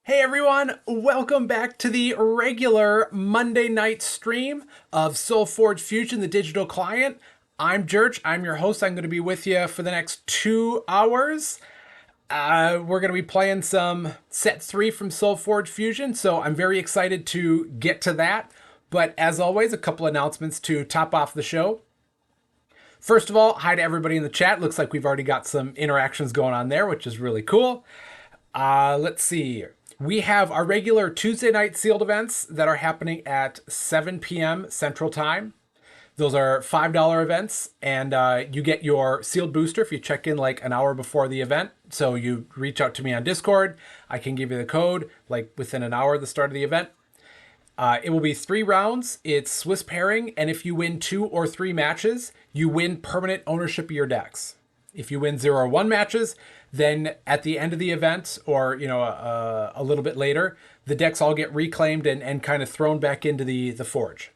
Hey everyone, welcome back to the regular Monday night stream of SolForge Fusion, the digital client. I'm Jurch, I'm your host. I'm going to be with you for the next 2 hours. We're going to be playing some set 3 from SolForge Fusion, so I'm very excited to get to that. But as always, a couple announcements to top off the show. First of all, hi to everybody in the chat. Looks like we've already got some interactions going on there, which is really cool. Let's see. We have our regular Tuesday night sealed events that are happening at 7 p.m. Central Time. Those are $5 events, and you get your sealed booster if you check in like an hour before the event. So you reach out to me on Discord. I can give you the code like within an hour of the start of the event. It will be 3 rounds. It's Swiss pairing, and if you win 2 or 3 matches, you win permanent ownership of your decks. If you win 0 or 1 matches, then at the end of the event, or a little bit later, the decks all get reclaimed and kind of thrown back into the forge.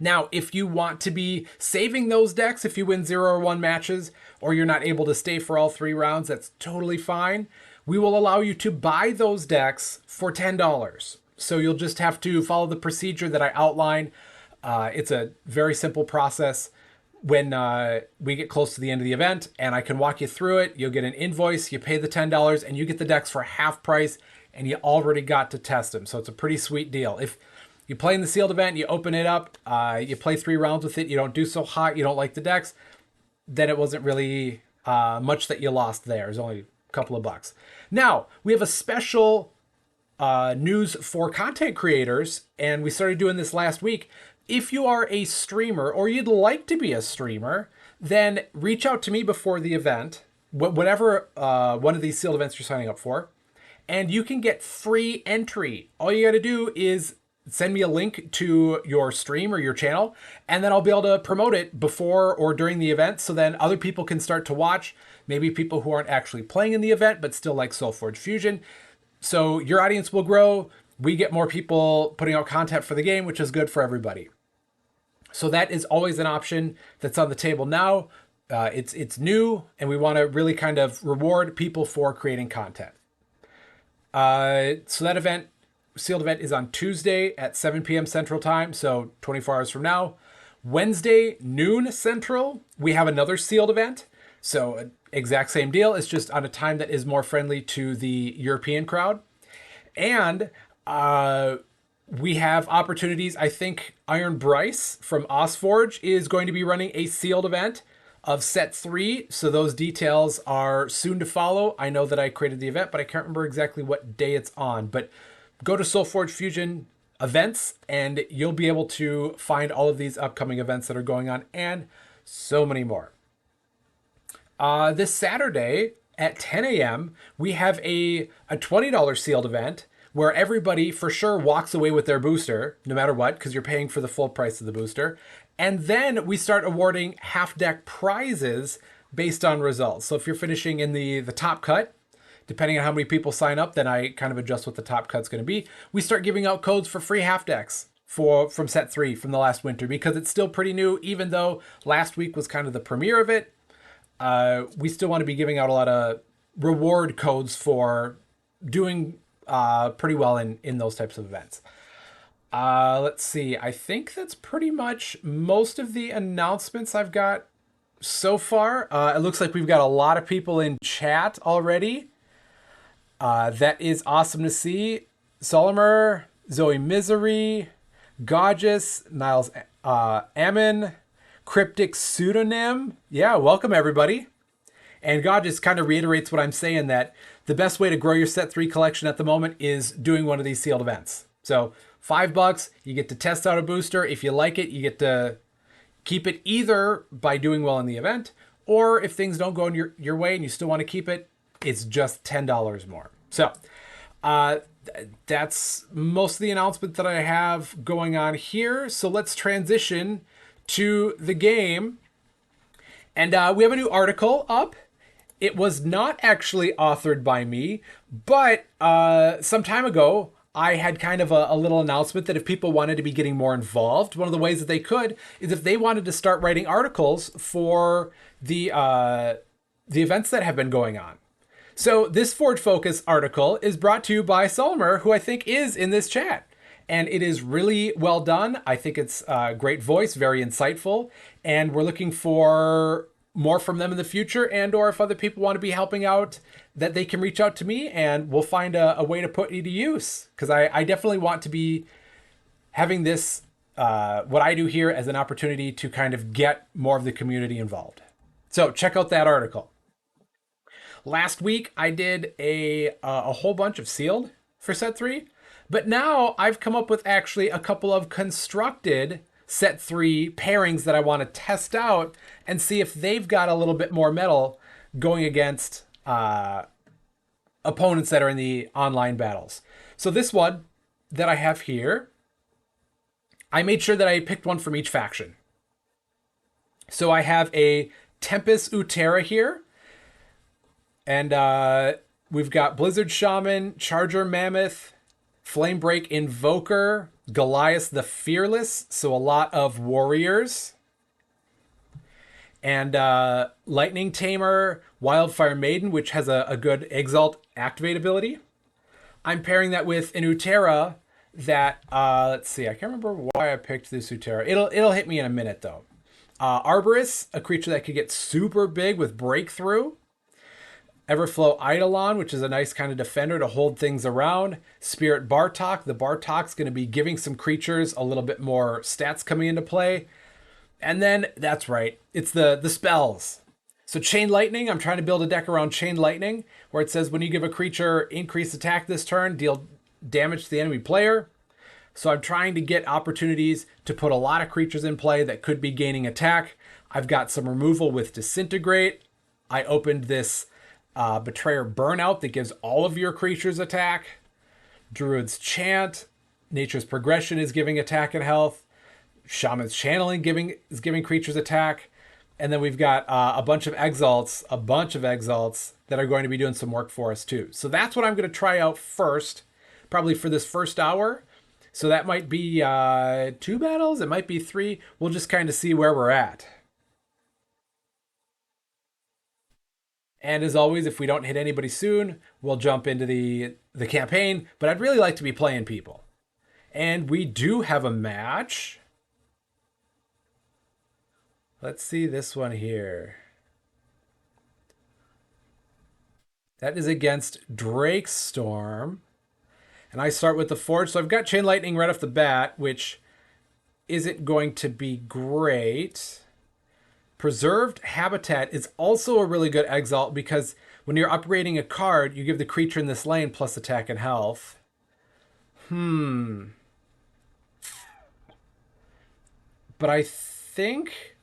Now, if you want to be saving those decks, if you win 0 or 1 matches, or you're not able to stay for all 3 rounds, that's totally fine. We will allow you to buy those decks for $10. So you'll just have to follow the procedure that I outline. It's a very simple process. When we get close to the end of the event and I can walk you through it, you'll get an invoice, you pay the $10, and you get the decks for half price, and you already got to test them. So it's a pretty sweet deal. If you play in the sealed event, you open it up, you play 3 rounds with it, you don't do so hot, you don't like the decks, then it wasn't really much that you lost there. It was only a couple of bucks. Now, we have a special news for content creators, and we started doing this last week. If you are a streamer or you'd like to be a streamer, then reach out to me before the event, whatever one of these sealed events you're signing up for, and you can get free entry. All you got to do is send me a link to your stream or your channel, and then I'll be able to promote it before or during the event, so then other people can start to watch, maybe people who aren't actually playing in the event but still like SolForge Fusion. So your audience will grow. We get more people putting out content for the game, which is good for everybody. So that is always an option that's on the table now. It's new, and we want to really kind of reward people for creating content. So that event, sealed event, is on Tuesday at 7 p.m. Central Time, so 24 hours from now. Wednesday, noon Central, we have another sealed event. So exact same deal. It's just on a time that is more friendly to the European crowd. And we have opportunities. I think Iron Bryce from SolForge is going to be running a sealed event of set 3. So those details are soon to follow. I know that I created the event, but I can't remember exactly what day it's on. But go to SolForge Fusion events, and you'll be able to find all of these upcoming events that are going on, and so many more. This Saturday at 10 a.m., we have a $20 sealed event where everybody for sure walks away with their booster, no matter what, because you're paying for the full price of the booster. And then we start awarding half deck prizes based on results. So if you're finishing in the top cut, depending on how many people sign up, then I kind of adjust what the top cut's going to be. We start giving out codes for free half decks from set 3 from the last winter, because it's still pretty new, even though last week was kind of the premiere of it. We still want to be giving out a lot of reward codes for doing pretty well in those types of events. Let's see. I think that's pretty much most of the announcements I've got so far. It looks like we've got a lot of people in chat already. That is awesome to see. Solimer, Zoe Misery, Gorgeous, Niles Ammon, Cryptic Pseudonym. Yeah, welcome everybody. And God just kind of reiterates what I'm saying, that the best way to grow your set 3 collection at the moment is doing one of these sealed events. So $5, you get to test out a booster. If you like it, you get to keep it either by doing well in the event, or if things don't go in your way and you still want to keep it, it's just $10 more. So that's most of the announcement that I have going on here. So let's transition to the game. And we have a new article up. It was not actually authored by me, but some time ago, I had kind of a little announcement that if people wanted to be getting more involved, one of the ways that they could is if they wanted to start writing articles for the events that have been going on. So this Forge Focus article is brought to you by Solmer, who I think is in this chat. And it is really well done. I think it's a great voice, very insightful. And we're looking for more from them in the future, and or if other people want to be helping out, that they can reach out to me and we'll find a way to put it to use. Because I definitely want to be having this, what I do here, as an opportunity to kind of get more of the community involved. So check out that article. Last week I did a whole bunch of sealed for set 3, but now I've come up with actually a couple of constructed set 3 pairings that I want to test out and see if they've got a little bit more metal going against opponents that are in the online battles. So this one that I have here, I made sure that I picked one from each faction. So I have a Tempest Utera here, and we've got Blizzard Shaman, Charger Mammoth, Flamebreak Invoker, Goliath the Fearless, so a lot of warriors, and Lightning Tamer, Wildfire Maiden, which has a good Exalt activate ability. I'm pairing that with an Utera that, let's see, I can't remember why I picked this Utera. It'll hit me in a minute though. Arborist, a creature that could get super big with Breakthrough. Everflow Eidolon, which is a nice kind of defender to hold things around. Spirit Bartok. The Bartok's going to be giving some creatures a little bit more stats coming into play. And then, that's right, it's the spells. So Chain Lightning, I'm trying to build a deck around Chain Lightning, where it says when you give a creature increased attack this turn, deal damage to the enemy player. So I'm trying to get opportunities to put a lot of creatures in play that could be gaining attack. I've got some removal with Disintegrate. I opened this Betrayer Burnout that gives all of your creatures attack. Druid's Chant. Nature's Progression is giving attack and health. Shaman's Channeling is giving creatures attack. And then we've got a bunch of exalts that are going to be doing some work for us too. So that's what I'm going to try out first, probably for this first hour. So that might be 2 battles. It might be 3. We'll just kind of see where we're at. And as always, if we don't hit anybody soon, we'll jump into the campaign. But I'd really like to be playing people. And we do have a match. Let's see this one here. That is against Drake's Storm. And I start with the Forge. So I've got Chain Lightning right off the bat, which isn't going to be great. Preserved Habitat is also a really good exalt because when you're upgrading a card, you give the creature in this lane plus attack and health. But I think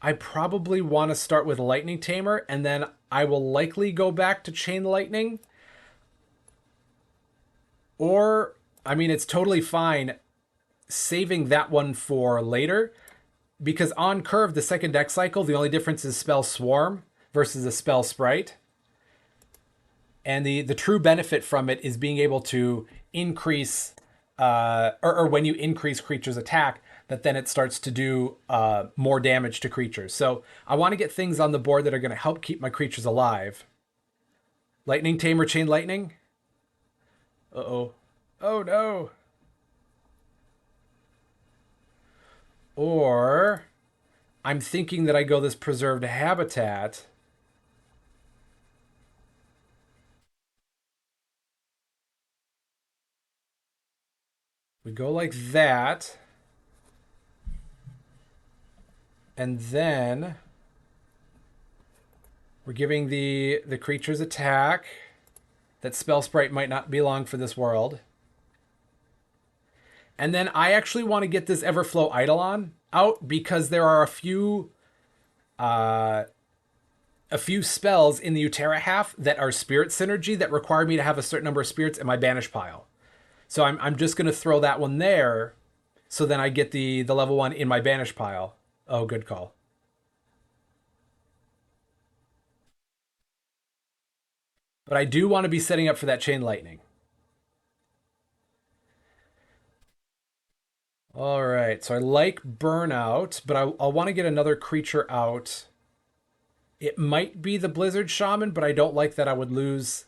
I probably want to start with Lightning Tamer, and then I will likely go back to Chain Lightning. Or, I mean, it's totally fine saving that one for later, because on curve, the second deck cycle, the only difference is spell Swarm versus a spell Sprite. And the true benefit from it is being able to increase, or when you increase creatures' attack, that then it starts to do more damage to creatures. So I want to get things on the board that are going to help keep my creatures alive. Lightning Tamer, Chain Lightning. Uh-oh. Oh, no. Or I'm thinking that I go this Preserved Habitat. We go like that. And then we're giving the creatures attack. That Spell Sprite might not be long for this world. And then I actually want to get this Everflow Eidolon out because there are a few spells in the Utera half that are spirit synergy that require me to have a certain number of spirits in my banish pile. So I'm just going to throw that one there, so then I get the level 1 in my banish pile. Oh, good call. But I do want to be setting up for that Chain Lightning. All right, so I like Burnout, but I'll want to get another creature out It might be the Blizzard Shaman, but I don't like that I would lose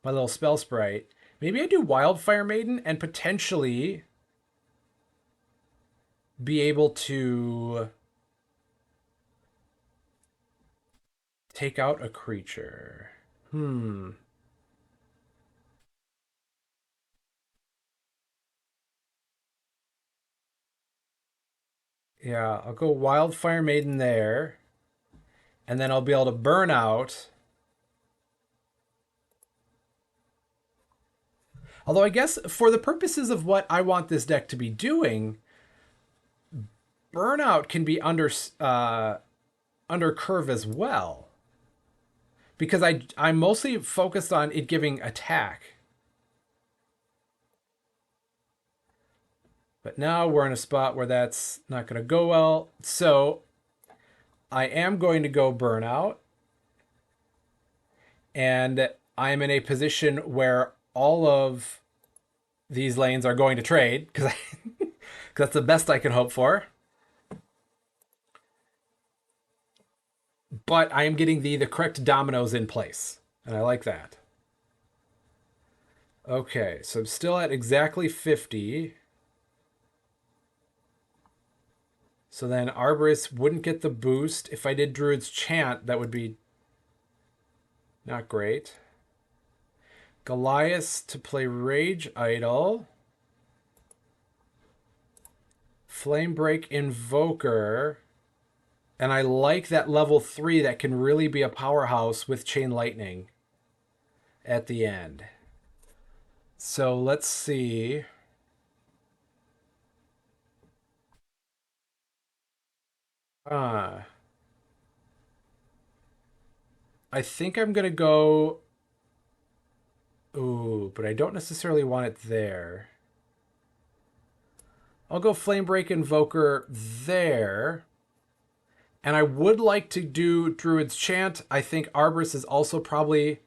my little spell sprite. Maybe I do Wildfire Maiden and potentially be able to take out a creature. Hmm. Yeah, I'll go Wildfire Maiden there. And then I'll be able to burn out. Although I guess for the purposes of what I want this deck to be doing, burnout can be under curve as well. Because I'm mostly focused on it giving attack. But now we're in a spot where that's not going to go well. So I am going to go burnout. And I'm in a position where all of these lanes are going to trade because that's the best I can hope for. But I am getting the correct dominoes in place. And I like that. Okay, so I'm still at exactly 50. So then Arborist wouldn't get the boost. If I did Druid's Chant, that would be not great. Goliath to play Rage Idol. Flamebreak Invoker. And I like that level 3 that can really be a powerhouse with Chain Lightning at the end. So let's see. I think I'm going to go... Ooh, but I don't necessarily want it there. I'll go Flamebreak Invoker there. And I would like to do Druid's Chant. I think Arborist is also probably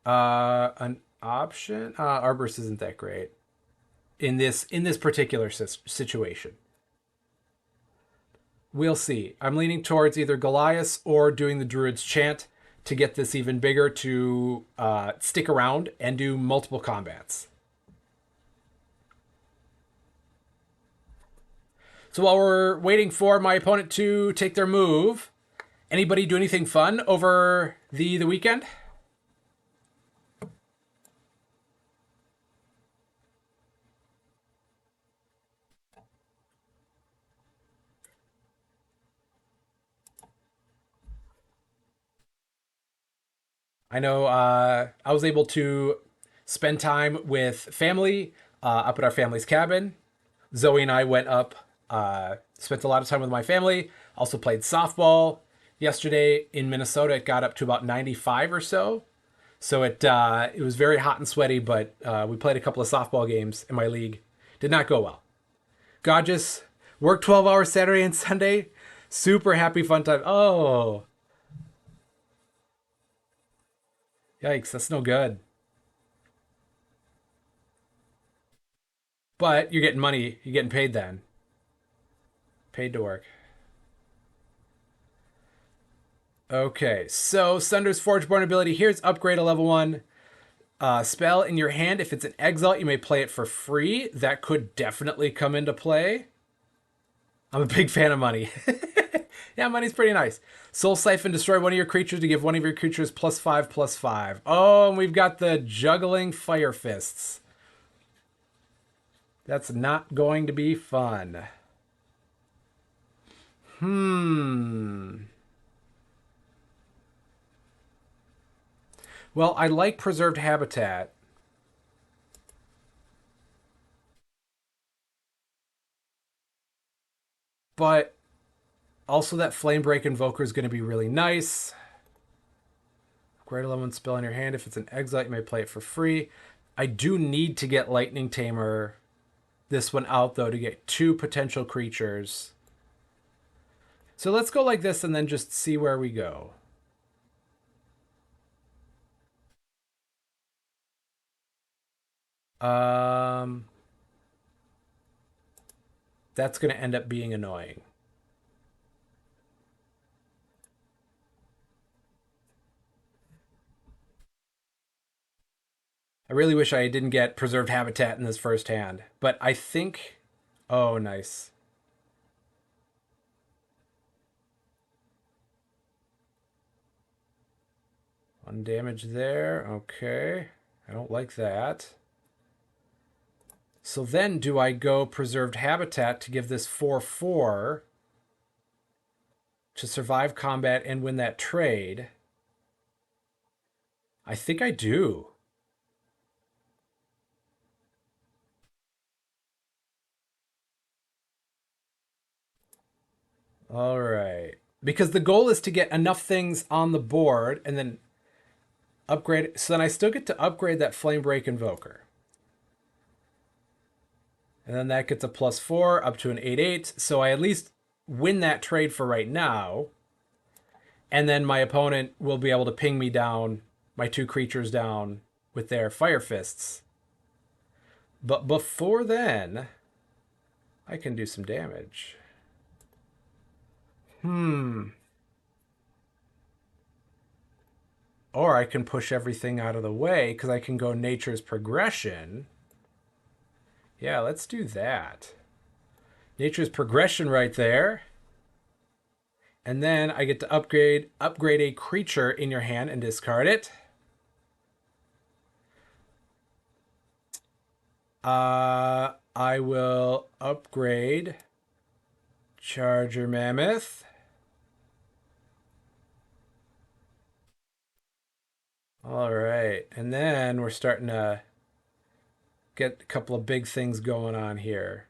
an option. Arborist isn't that great in this particular situation. We'll see. I'm leaning towards either Goliath or doing the Druid's Chant to get this even bigger to stick around and do multiple combats. So while we're waiting for my opponent to take their move, anybody do anything fun over the weekend? I know I was able to spend time with family up at our family's cabin. Zoe and I went up, spent a lot of time with my family. Also played softball yesterday in Minnesota. It got up to about 95 or so. So it was very hot and sweaty, but we played a couple of softball games in my league. Did not go well. Gorgeous. Worked 12 hours Saturday and Sunday. Super happy, fun time. Oh, yikes. That's no good. But you're getting money. You're getting paid then. Paid to work. Okay, so Sunder's Forgeborn ability. Here's upgrade a level 1. Spell in your hand. If it's an exalt, you may play it for free. That could definitely come into play. I'm a big fan of money. Yeah, money's pretty nice. Soul Siphon, destroy one of your creatures to give one of your creatures +5/+5. Oh, and we've got the juggling fire fists. That's not going to be fun. Well, I like preserved habitat, but also that Flamebreak Invoker is going to be really nice. Greater level 1 spell in your hand. If it's an exile, you may play it for free. I do need to get Lightning Tamer this one out, though, to get 2 potential creatures. So let's go like this and then just see where we go. Um, that's going to end up being annoying. I really wish I didn't get preserved habitat in this first hand, but I think. Oh, nice. One damage there. Okay. I don't like that. So then do I go preserved habitat to give this 4/4 to survive combat and win that trade? I think I do. All right. Because the goal is to get enough things on the board and then upgrade. So then I still get to upgrade that Flame Break Invoker. And then that gets a +4 up to an 8/8. So I at least win that trade for right now. And then my opponent will be able to ping me down, my two creatures down with their Fire Fists. But before then, I can do some damage. Or I can push everything out of the way because I can go Nature's Progression. Yeah, let's do that. Nature's Progression right there. And then I get to upgrade a creature in your hand and discard it. I will upgrade Charger Mammoth. All right. And then we're starting to get a couple of big things going on here.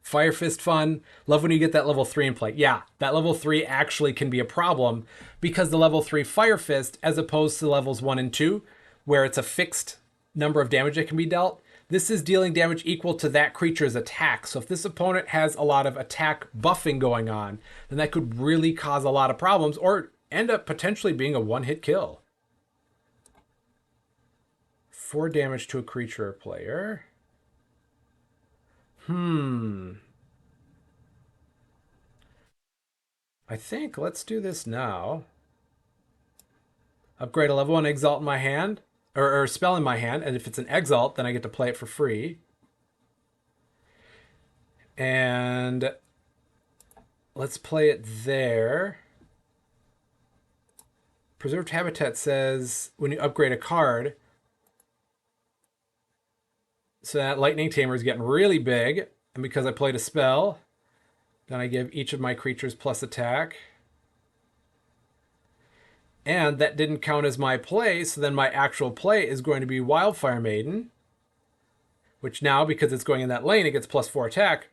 Fire Fist fun. Love when you get that level 3 in play. Yeah, that level 3 actually can be a problem because the level 3 Fire Fist, as opposed to levels 1 and 2, where it's a fixed number of damage that can be dealt, this is dealing damage equal to that creature's attack. So if this opponent has a lot of attack buffing going on, then that could really cause a lot of problems or end up potentially being a one-hit kill. 4 damage to a creature or player. I think let's do this now. Upgrade a level 1 Exalt in my hand, or spell in my hand, and if it's an Exalt, then I get to play it for free. And let's play it there. Preserved Habitat says when you upgrade a card, so that Lightning Tamer is getting really big, and because I played a spell, then I give each of my creatures plus attack. And that didn't count as my play, so then my actual play is going to be Wildfire Maiden, which now, because it's going in that lane, it gets +4 attack.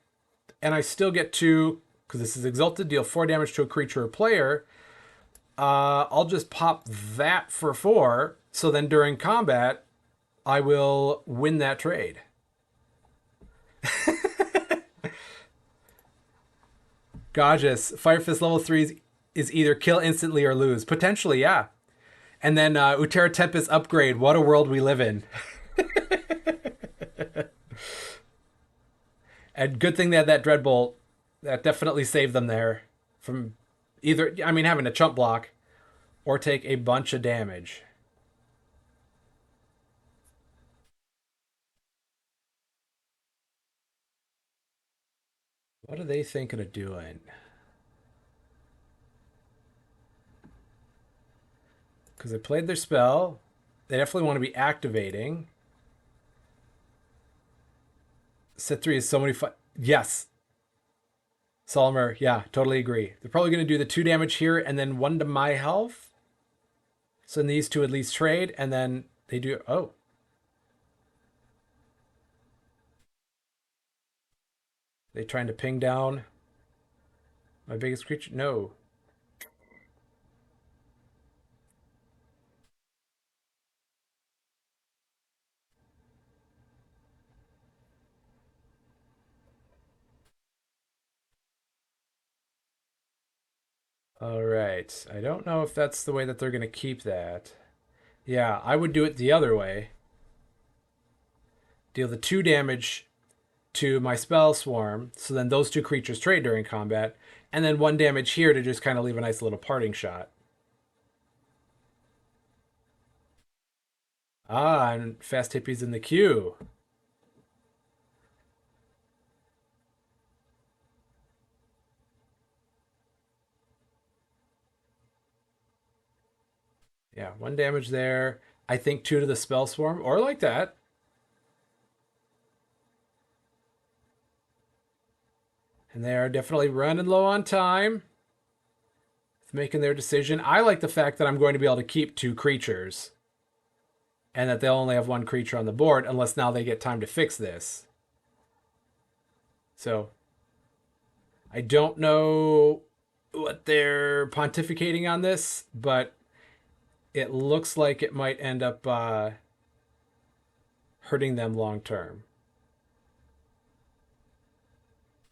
And I still get to, because this is Exalted, deal 4 damage to a creature or player. I'll just pop that for 4, so then during combat, I will win that trade. Gorgeous. Fire Fist level 3 is either kill instantly or lose. Potentially, yeah. And then Utera Tempest upgrade. What a world we live in. And good thing they had that Dreadbolt. That definitely saved them there from either, I mean, having a chump block or take a bunch of damage. What are they thinking of doing? Because they played their spell. They definitely want to be activating. Set 3 is so many fun. Yes. Solmer, yeah, totally agree. They're probably going to do the 2 damage here and then 1 to my health. So in these two at least trade, and then they do. Oh. They trying to ping down my biggest creature? No. All right. I don't know if that's the way that they're going to keep that. Yeah, I would do it the other way. Deal the 2 damage to my spell swarm, so then those 2 creatures trade during combat, and then 1 damage here to just kind of leave a nice little parting shot. Ah, and fast hippies in the queue. Yeah, 1 damage there. I think 2 to the spell swarm, or like that. And they are definitely running low on time. Making their decision. I like the fact that I'm going to be able to keep 2 creatures and that they'll only have 1 creature on the board unless now they get time to fix this. So I don't know what they're pontificating on this, but it looks like it might end up hurting them long term.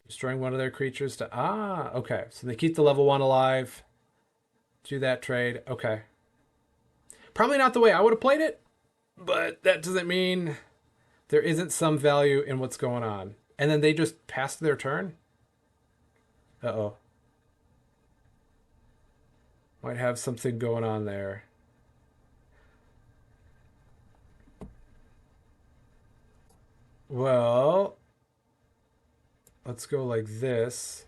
Destroying one of their creatures to okay. So they keep the level 1 alive. Do that trade. Okay. Probably not the way I would have played it, but that doesn't mean there isn't some value in what's going on. And then they just passed their turn. Uh-oh. Might have something going on there. Well, let's go like this.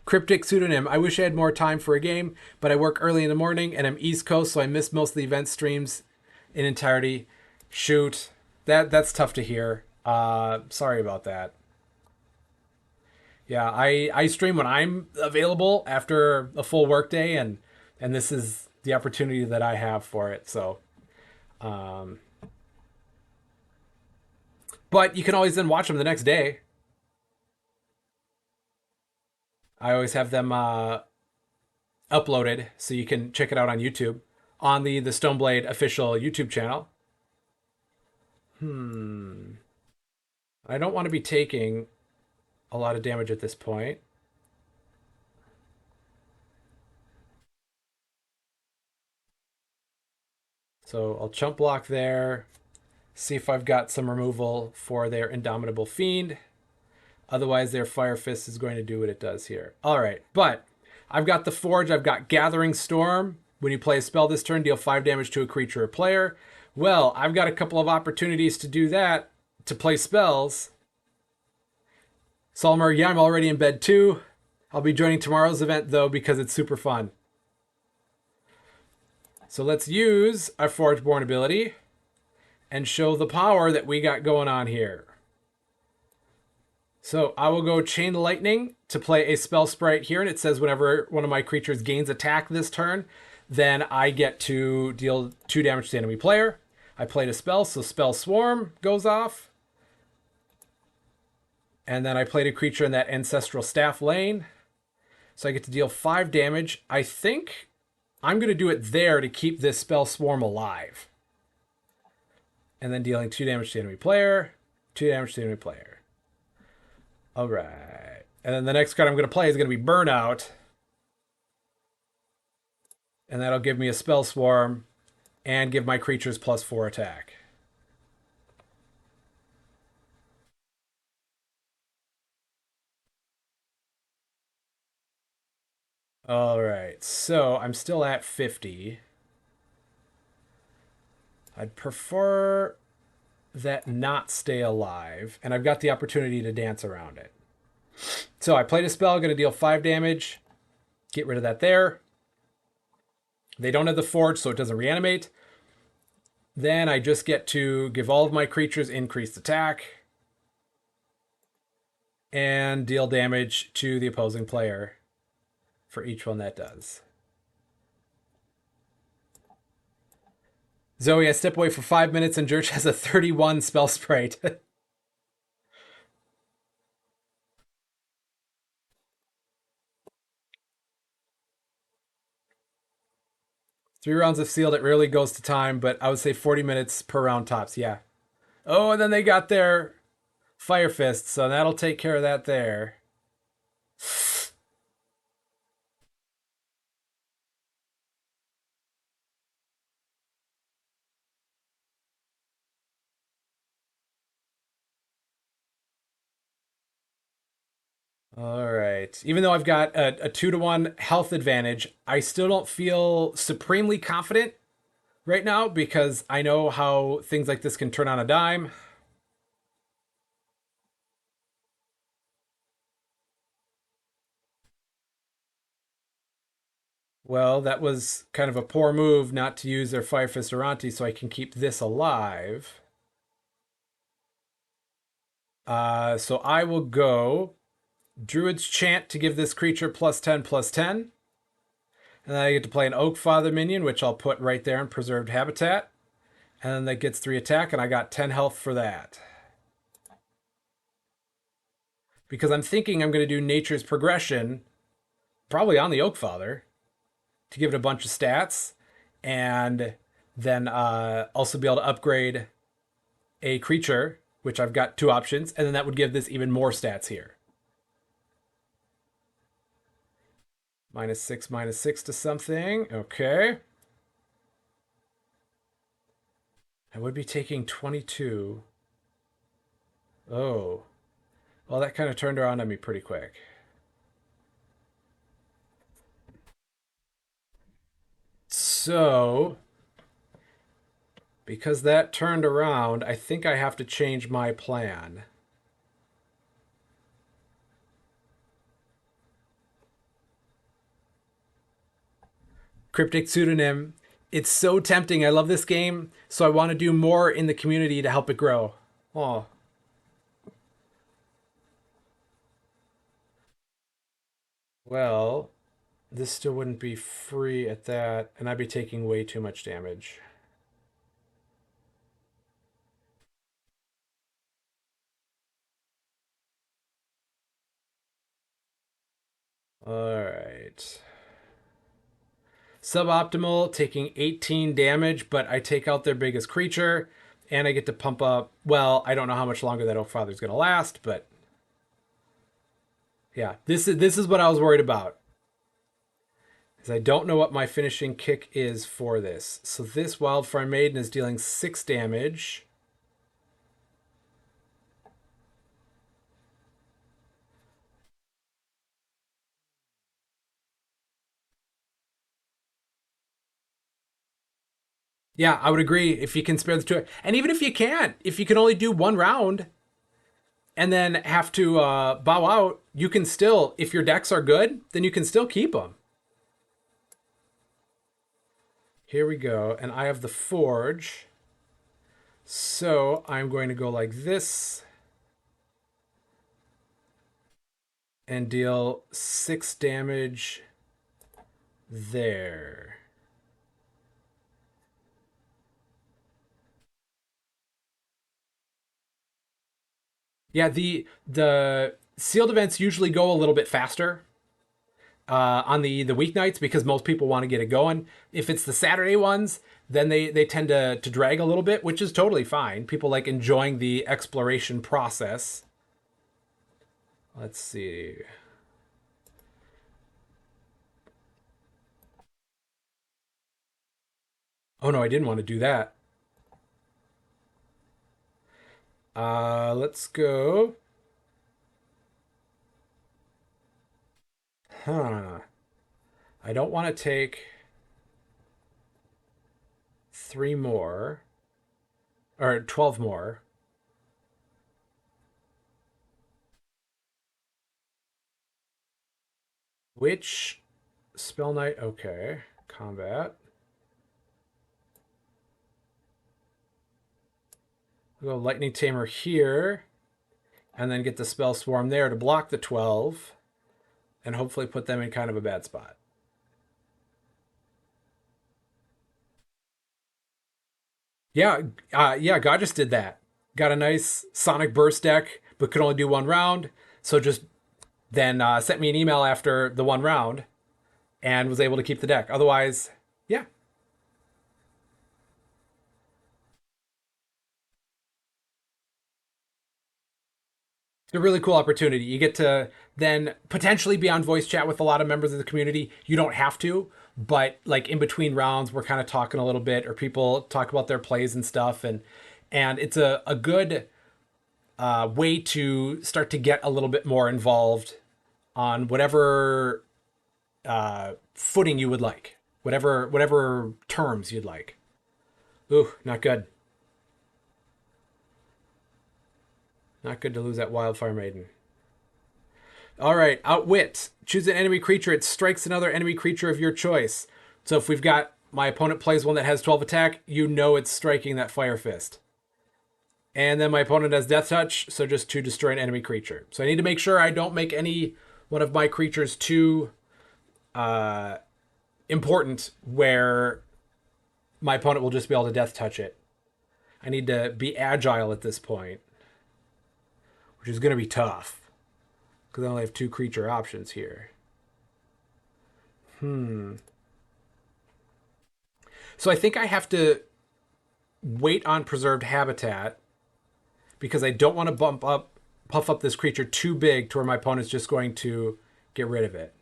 Cryptic pseudonym. I wish I had more time for a game, but I work early in the morning and I'm East Coast, so I miss most of the event streams in entirety. Shoot. That's tough to hear. Sorry about that. Yeah, I stream when I'm available after a full workday, and this is the opportunity that I have for it. So, um, but you can always then watch them the next day. I always have them uploaded so you can check it out on YouTube on the Stoneblade official YouTube channel. I don't want to be taking a lot of damage at this point. So I'll chump block there. See if I've got some removal for their Indomitable Fiend. Otherwise, their Fire Fist is going to do what it does here. All right, but I've got the Forge. I've got Gathering Storm. When you play a spell this turn, deal 5 damage to a creature or player. Well, I've got a couple of opportunities to do that, to play spells. Solmer, yeah, I'm already in bed too. I'll be joining tomorrow's event, though, because it's super fun. So let's use our Forgeborn ability and show the power that we got going on here. So I will go Chain Lightning to play a spell sprite here, and it says whenever one of my creatures gains attack this turn, then I get to deal 2 damage to the enemy player. I played a spell, so Spell Swarm goes off. And then I played a creature in that Ancestral Staff lane. So I get to deal 5 damage. I think I'm going to do it there to keep this Spell Swarm alive. And then dealing 2 damage to the enemy player, 2 damage to the enemy player. All right. And then the next card I'm going to play is going to be Burnout. And that'll give me a Spell Swarm and give my creatures +4 attack. All right. So I'm still at 50. I'd prefer that not stay alive, and I've got the opportunity to dance around it. So I played a spell, going to deal 5 damage. Get rid of that there. They don't have the Forge, so it doesn't reanimate. Then I just get to give all of my creatures increased attack and deal damage to the opposing player for each one that does. Zoe, I step away for 5 minutes and Jurch has a 31 spell sprite. 3 rounds of sealed, it rarely goes to time, but I would say 40 minutes per round tops, yeah. Oh, and then they got their Fire Fist, so that'll take care of that there. All right. Even though I've got a 2-to-1 health advantage, I still don't feel supremely confident right now because I know how things like this can turn on a dime. Well, that was kind of a poor move not to use their Fire Fist Aranti so I can keep this alive. So I will go Druid's Chant to give this creature +10/+10. And then I get to play an Oak Father minion, which I'll put right there in Preserved Habitat. And then that gets 3 attack, and I got 10 health for that. Because I'm thinking I'm going to do Nature's Progression, probably on the Oak Father, to give it a bunch of stats. And then also be able to upgrade a creature, which I've got 2 options. And then that would give this even more stats here. -6/-6 to something. Okay. I would be taking 22. Oh. Well, that kind of turned around on me pretty quick. So, because that turned around, I think I have to change my plan. Cryptic Pseudonym. It's so tempting. I love this game, so I want to do more in the community to help it grow. Oh, well, this still wouldn't be free at that, and I'd be taking way too much damage. All right. Suboptimal, taking 18 damage, but I take out their biggest creature, and I get to pump up. Well, I don't know how much longer that Oak Father's going to last, but yeah, this is what I was worried about. Is I don't know what my finishing kick is for this. So this Wildfire Maiden is dealing 6 damage. Yeah, I would agree if you can spare the 2. And even if you can't, if you can only do 1 round and then have to bow out, you can still, if your decks are good, then you can still keep them. Here we go. And I have the Forge. So I'm going to go like this and deal 6 damage there. Yeah, the sealed events usually go a little bit faster on the weeknights because most people want to get it going. If it's the Saturday ones, then they tend to drag a little bit, which is totally fine. People like enjoying the exploration process. Let's see. Oh no, I didn't want to do that. Let's go. Huh. I don't want to take 3 more or 12 more. Which spell knight? Okay, combat. We'll go Lightning Tamer here, and then get the Spell Swarm there to block the 12, and hopefully put them in kind of a bad spot. Yeah, yeah, God just did that. Got a nice Sonic Burst deck, but could only do 1 round. So just then sent me an email after the 1 round and was able to keep the deck. Otherwise, yeah, it's a really cool opportunity. You get to then potentially be on voice chat with a lot of members of the community. You don't have to, but like in between rounds, we're kind of talking a little bit, or people talk about their plays and stuff, and it's a good way to start to get a little bit more involved on whatever footing you would like, whatever terms you'd like. Ooh, not good. Not good to lose that Wildfire Maiden. All right, Outwit. Choose an enemy creature. It strikes another enemy creature of your choice. So if we've got my opponent plays one that has 12 attack, you know it's striking that Fire Fist. And then my opponent has Death Touch, so just to destroy an enemy creature. So I need to make sure I don't make any one of my creatures too important where my opponent will just be able to Death Touch it. I need to be agile at this point, which is going to be tough because I only have two creature options here. So I think I have to wait on Preserved Habitat because I don't want to puff up this creature too big to where my opponent's just going to get rid of it.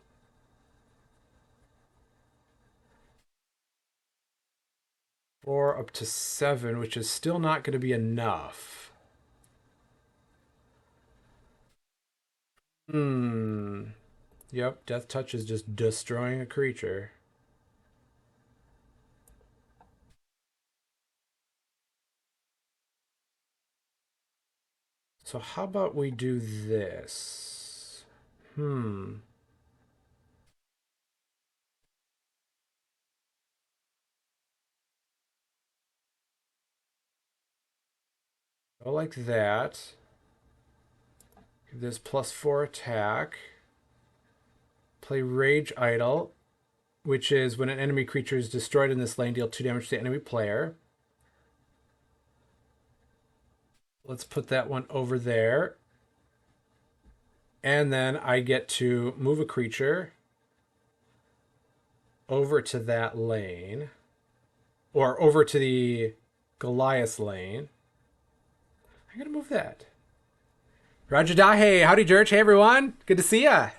Or up to 7, which is still not going to be enough. Hmm. Yep, Death Touch is just destroying a creature. So how about we do this? Hmm. Go like that. Give this +4 attack. Play Rage Idol, which is when an enemy creature is destroyed in this lane, deal 2 damage to the enemy player. Let's put that one over there. And then I get to move a creature over to that lane. Or over to the Goliath lane. I'm going to move that. Roger Dahe. Howdy, Jurch. Hey, everyone. Good to see ya.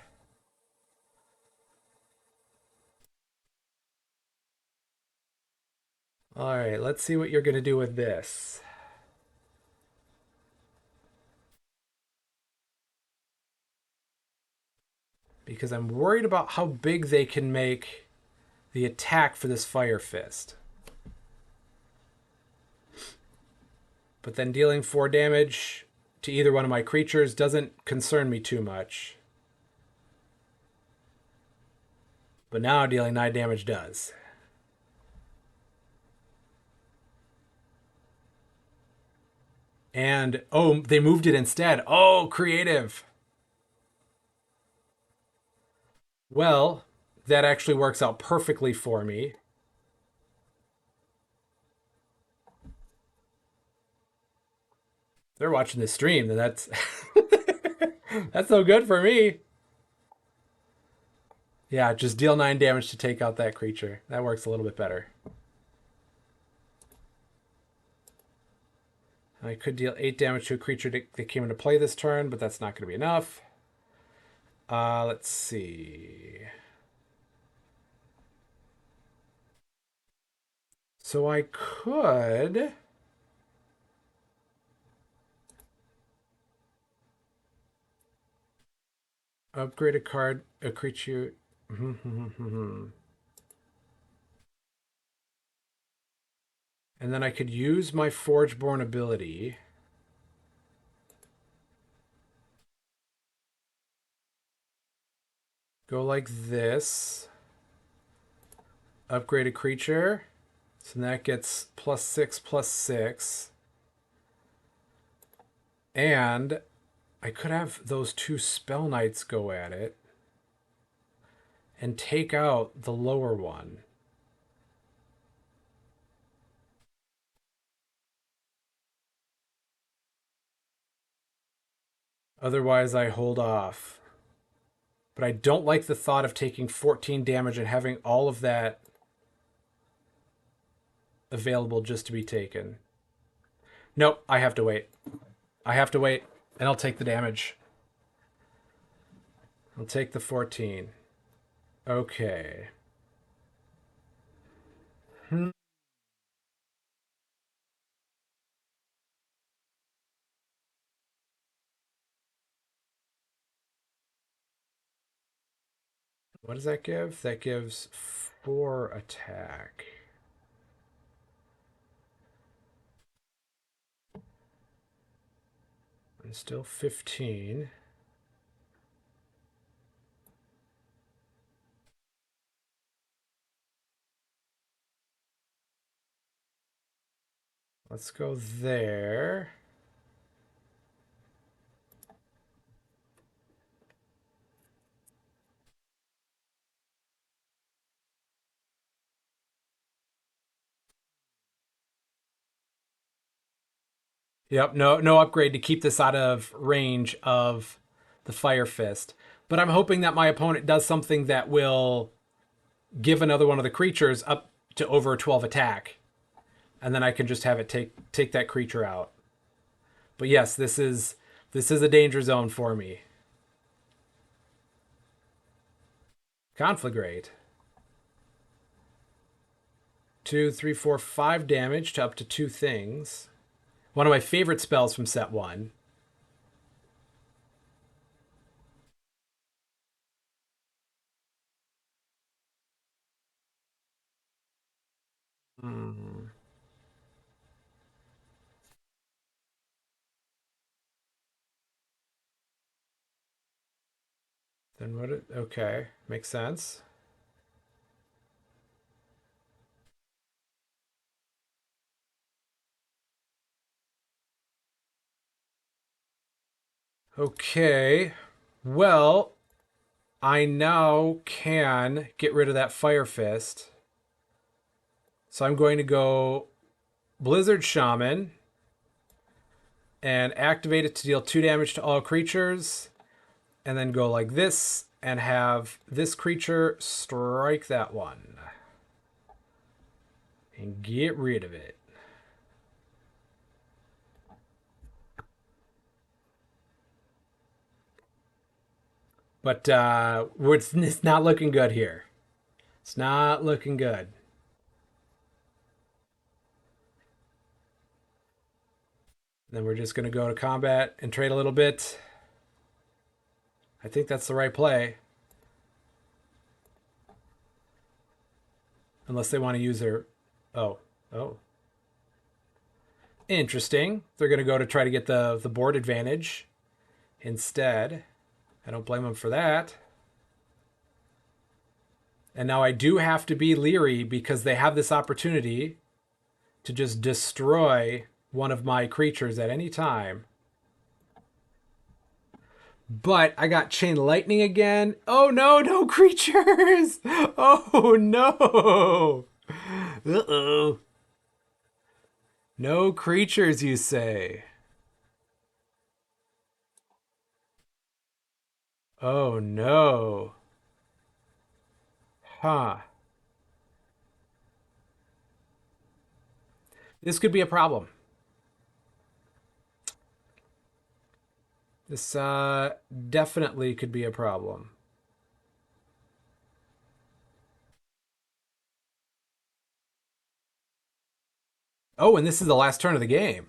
All right, let's see what you're going to do with this. Because I'm worried about how big they can make the attack for this Fire Fist. But then dealing 4 damage to either one of my creatures doesn't concern me too much. But now dealing 9 damage does. And, oh, they moved it instead. Oh, creative. Well, that actually works out perfectly for me. They're watching this stream, then that's that's no good for me. Yeah, just deal 9 damage to take out that creature. That works a little bit better. I could deal 8 damage to a creature that came into play this turn, but that's not going to be enough. Let's see. So I could upgrade a card, a creature. And then I could use my Forgeborn ability. Go like this. Upgrade a creature. So that gets +6/+6. And I could have those 2 Spell Knights go at it and take out the lower one. Otherwise, I hold off. But I don't like the thought of taking 14 damage and having all of that available just to be taken. Nope, I have to wait. I have to wait, and I'll take the damage. I'll take the 14. Okay. What does that give? That gives 4 attack. Still 15. Let's go there. Yep, no upgrade to keep this out of range of the Fire Fist. But I'm hoping that my opponent does something that will give another one of the creatures up to over 12 attack. And then I can just have it take that creature out. But yes, this is a danger zone for me. Conflagrate. 2, 3, 4, 5 damage to up to 2 things. One of my favorite spells from set 1. Hmm. Then what? Okay, makes sense. Okay, well, I now can get rid of that Fire Fist. So I'm going to go Blizzard Shaman and activate it to deal 2 damage to all creatures. And then go like this and have this creature strike that one. And get rid of it. But it's not looking good here. It's not looking good. Then we're just going to go to combat and trade a little bit. I think that's the right play. Unless they want to use their... Oh. Oh. Interesting. They're going to go to try to get the board advantage instead. I don't blame them for that. And now I do have to be leery because they have this opportunity to just destroy one of my creatures at any time. But I got Chain Lightning again. Oh no, no creatures! Oh no! Uh-oh. No creatures, you say? Oh no. Huh. This could be a problem. This definitely could be a problem. Oh, and this is the last turn of the game.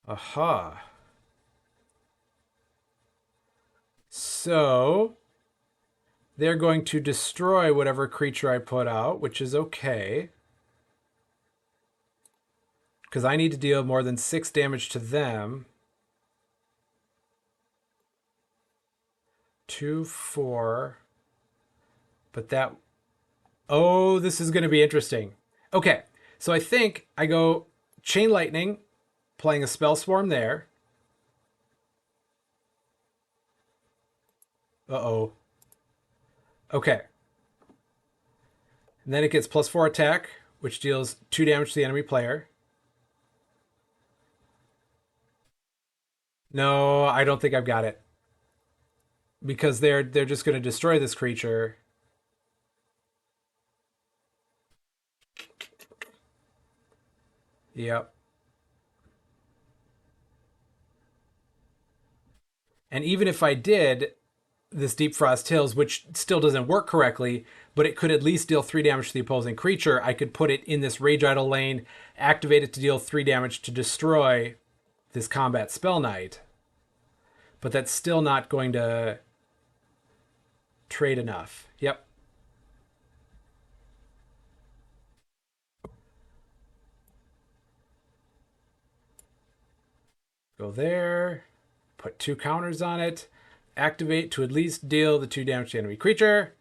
Aha. So they're going to destroy whatever creature I put out, which is okay. Because I need to deal more than 6 damage to them. 2, 4. But that... Oh, this is going to be interesting. Okay, so I think I go Chain Lightning, playing a Spell Swarm there. Uh-oh. Okay. And then it gets +4 attack, which deals 2 damage to the enemy player. No, I don't think I've got it. Because they're just going to destroy this creature. Yep. And even if I did this Deep Frost Hills, which still doesn't work correctly, but it could at least deal 3 damage to the opposing creature, I could put it in this Rage Idol lane, activate it to deal 3 damage to destroy this Combat Spell Knight. But that's still not going to trade enough. Yep. Go there. Put 2 counters on it. Activate to at least deal the 2 damage to the enemy creature.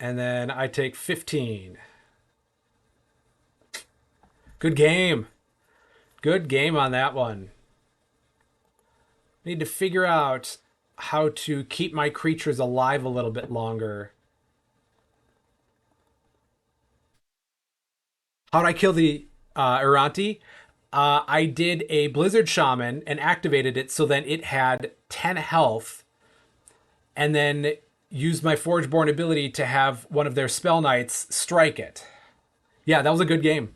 And then I take 15. Good game. Good game on that one. Need to figure out how to keep my creatures alive a little bit longer. How'd I kill the Iranti? I did a Blizzard Shaman and activated it so then it had 10 health, and then used my Forgeborn ability to have one of their Spell Knights strike it. Yeah, that was a good game.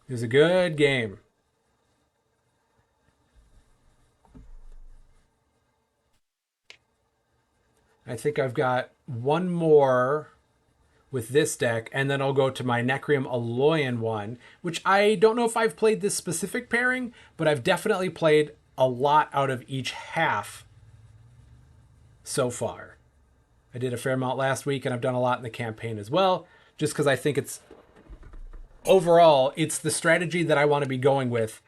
It was a good game. I think I've got one more with this deck, and then I'll go to my Necrium Aloyan one, which I don't know if I've played this specific pairing, but I've definitely played a lot out of each half so far. I did a fair amount last week, and I've done a lot in the campaign as well, just because I think it's overall, it's the strategy that I want to be going with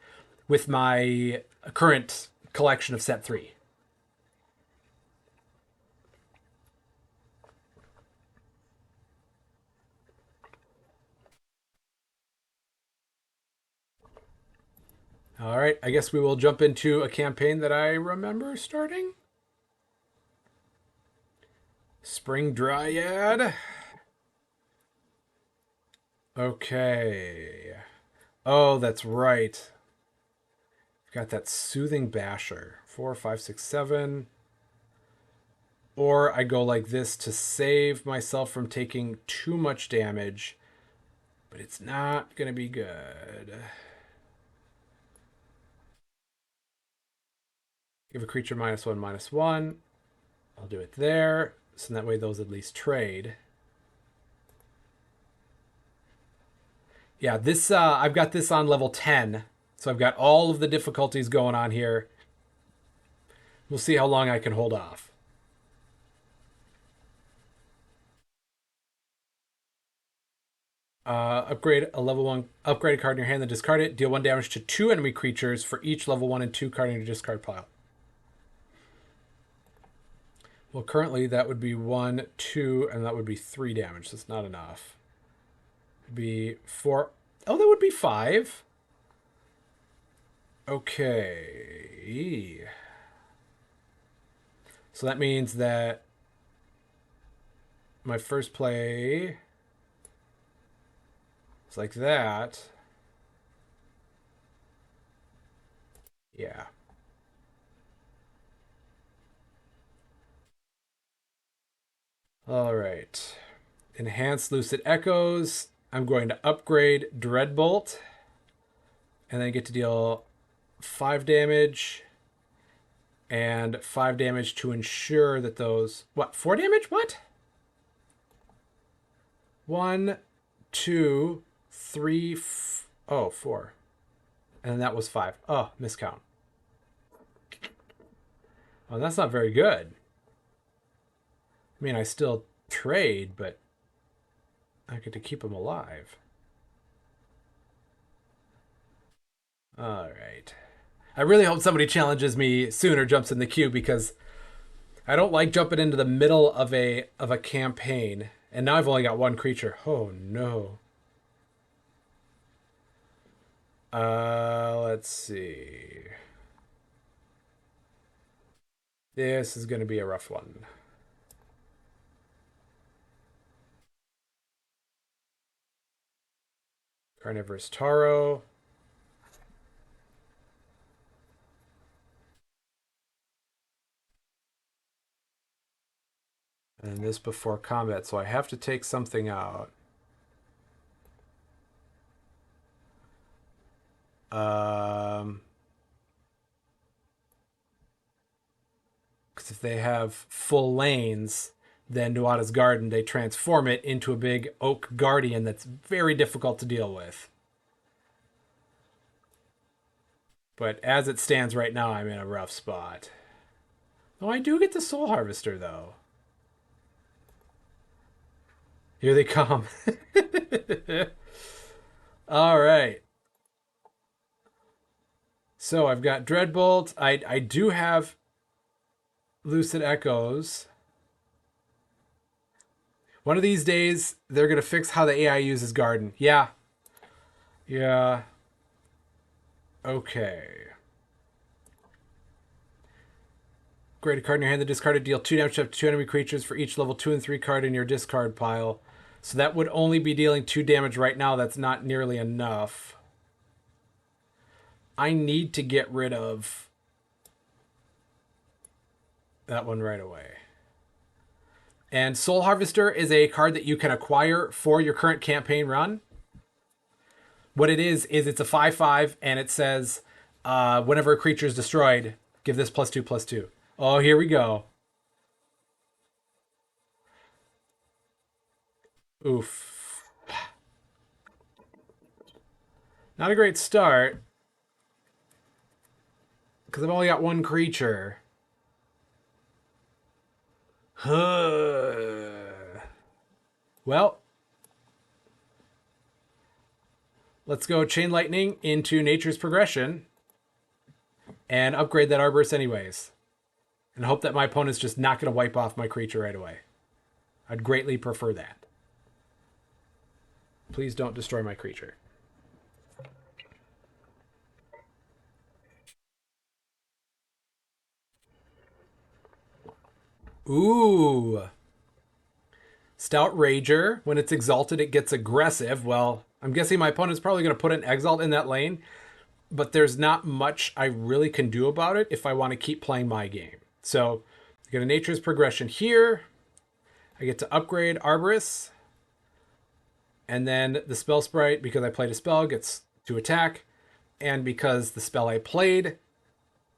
my current collection of set 3. All right, I guess we will jump into a campaign that I remember starting. Spring Dryad. Okay. Oh, that's right. Got that Soothing Basher. 4, 5, 6, 7. Or I go like this to save myself from taking too much damage, but it's not going to be good. Give a creature -1, -1. I'll do it there, so that way those at least trade. Yeah, this I've got this on level 10, so I've got all of the difficulties going on here. We'll see how long I can hold off. Upgrade a level 1 upgrade card in your hand, then discard it. Deal 1 damage to 2 enemy creatures for each level 1 and 2 card in your discard pile. Well, currently that would be 1, 2, and that would be 3 damage. That's not enough. It'd be 4. Oh, that would be 5. Okay. So that means that my first play is like that. Yeah. All right. Enhanced Lucid Echoes. I'm going to upgrade Dreadbolt. And then get to deal 5 damage. And 5 damage to ensure that those... What? 4 damage? What? 1, 2, 3... Oh, 4. And that was 5. Oh, miscount. Oh, that's not very good. I mean, I still trade, but I get to keep them alive. All right. I really hope somebody challenges me soon or jumps in the queue, because I don't like jumping into the middle of a campaign. And now I've only got 1 creature. Oh no. Let's see. This is going to be a rough one. Carnivorous Taro. And this before combat, so I have to take something out. Because if they have full lanes, then Nuada's Garden, they transform it into a big oak guardian that's very difficult to deal with. But as it stands right now, I'm in a rough spot. Oh, I do get the Soul Harvester, though. Here they come. All right. So I've got Dreadbolt. I do have Lucid Echoes. One of these days, they're going to fix how the AI uses Garden. Yeah. Yeah. Okay. Create a card in your hand that discarded. Deal 2 damage to up to 2 enemy creatures for each level 2 and 3 card in your discard pile. So that would only be dealing 2 damage right now. That's not nearly enough. I need to get rid of that one right away. And Soul Harvester is a card that you can acquire for your current campaign run. What it is it's a 5/5, and it says whenever a creature is destroyed, give this +2/+2. Oh, here we go. Oof. Not a great start, because I've only got one creature. Well, let's go Chain Lightning into Nature's Progression and upgrade that Arborist anyways. And hope that my opponent's just not going to wipe off my creature right away. I'd greatly prefer that. Please don't destroy my creature. Ooh. Stout Rager. When it's exalted, it gets aggressive. Well, I'm guessing my opponent's probably going to put an Exalt in that lane, but there's not much I really can do about it if I want to keep playing my game. So, I get a Nature's Progression here. I get to upgrade Arborist. And then the Spell Sprite, because I played a spell, gets to attack. And because the spell I played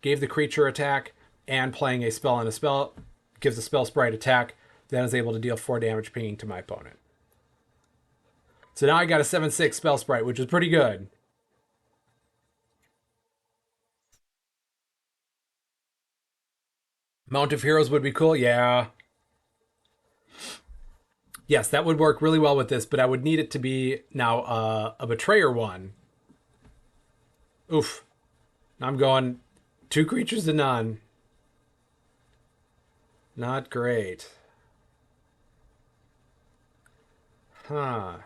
gave the creature attack, and playing a spell on a spell gives the Spell Sprite attack, then is able to deal 4 damage pinging to my opponent. So now I got a 7/6 Spell Sprite, which is pretty good. Mount of Heroes would be cool, yeah. Yes, that would work really well with this, but I would need it to be now a Betrayer one. Oof. I'm going 2 creatures to none. Not great. Huh.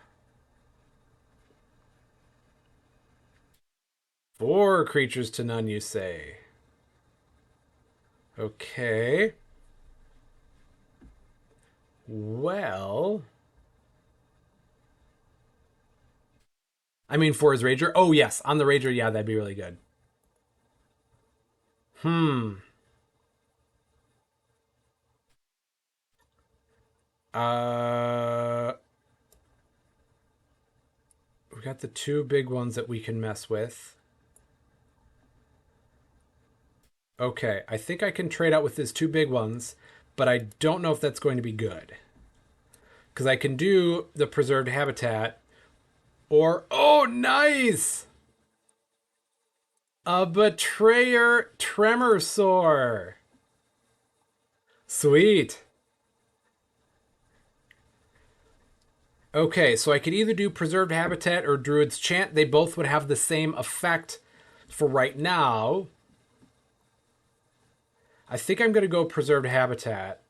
4 creatures to none, you say? Okay. Well, I mean, 4 is Rager. Oh, yes. On the Rager, yeah, that'd be really good. Hmm. Uh, we got the 2 big ones that we can mess with. Okay, I think I can trade out with these 2 big ones, but I don't know if that's going to be good. Because I can do the Preserved Habitat, or, oh, nice! A Betrayer Tremorsaur. Sweet. Okay, so I could either do Preserved Habitat or Druid's Chant. They both would have the same effect for right now. I think I'm going to go Preserved Habitat,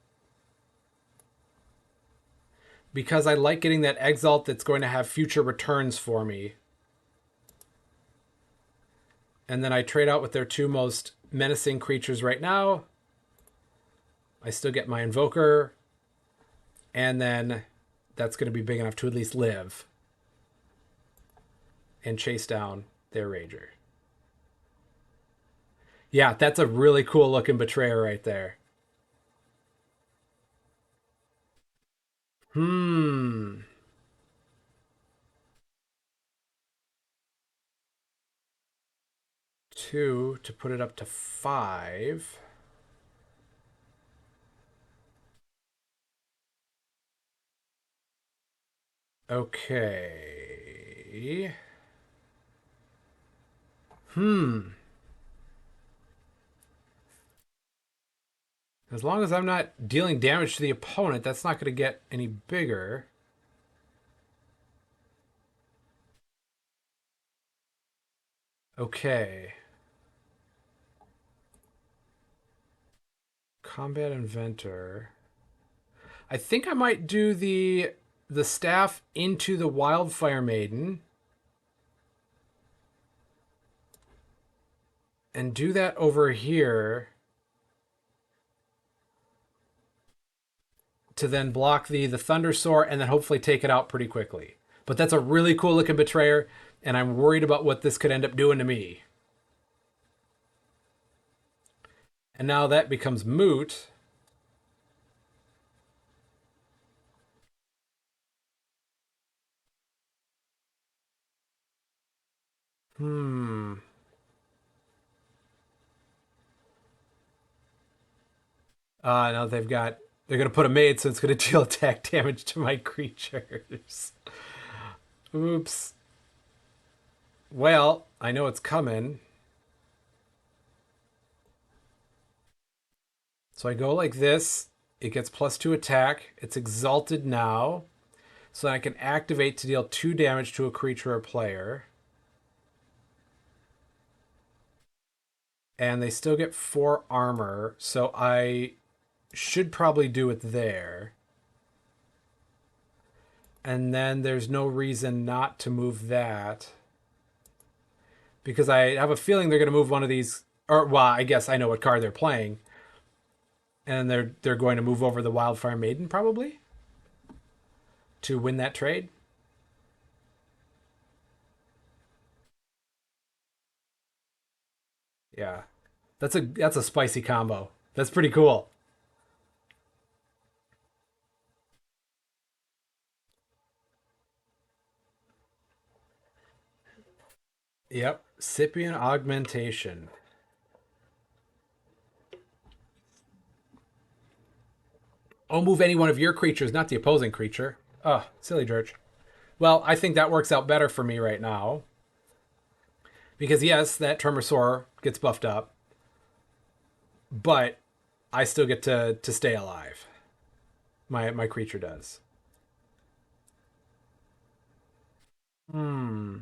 because I like getting that Exalt that's going to have future returns for me. And then I trade out with their 2 most menacing creatures right now. I still get my Invoker. And then that's going to be big enough to at least live and chase down their Rager. Yeah, that's a really cool looking Betrayer right there. Hmm. 2 to put it up to 5. Okay. Hmm. As long as I'm not dealing damage to the opponent, that's not going to get any bigger. Okay. Combat Inventor. I think I might do the staff into the Wildfire Maiden and do that over here to then block the Thunder Soar and then hopefully take it out pretty quickly. But that's a really cool looking Betrayer, and I'm worried about what this could end up doing to me. And now that becomes moot. Hmm. Now they're gonna put a maid, so it's gonna deal attack damage to my creatures. Oops. Well, I know it's coming. So I go like this. It gets +2 attack. It's exalted now. So I can activate to deal 2 damage to a creature or player. And they still get 4 armor. So I should probably do it there. And then there's no reason not to move that. Because I have a feeling they're going to move one of these. Or, well, I guess I know what card they're playing. And they're going to move over the Wildfire Maiden, probably, to win that trade. Yeah. That's a spicy combo. That's pretty cool. Yep. Scipion Augmentation. Oh, move any one of your creatures, not the opposing creature. Oh, silly Jurch. Well, I think that works out better for me right now. Because yes, that Tremorsaur gets buffed up, but I still get to stay alive. My creature does. Hmm.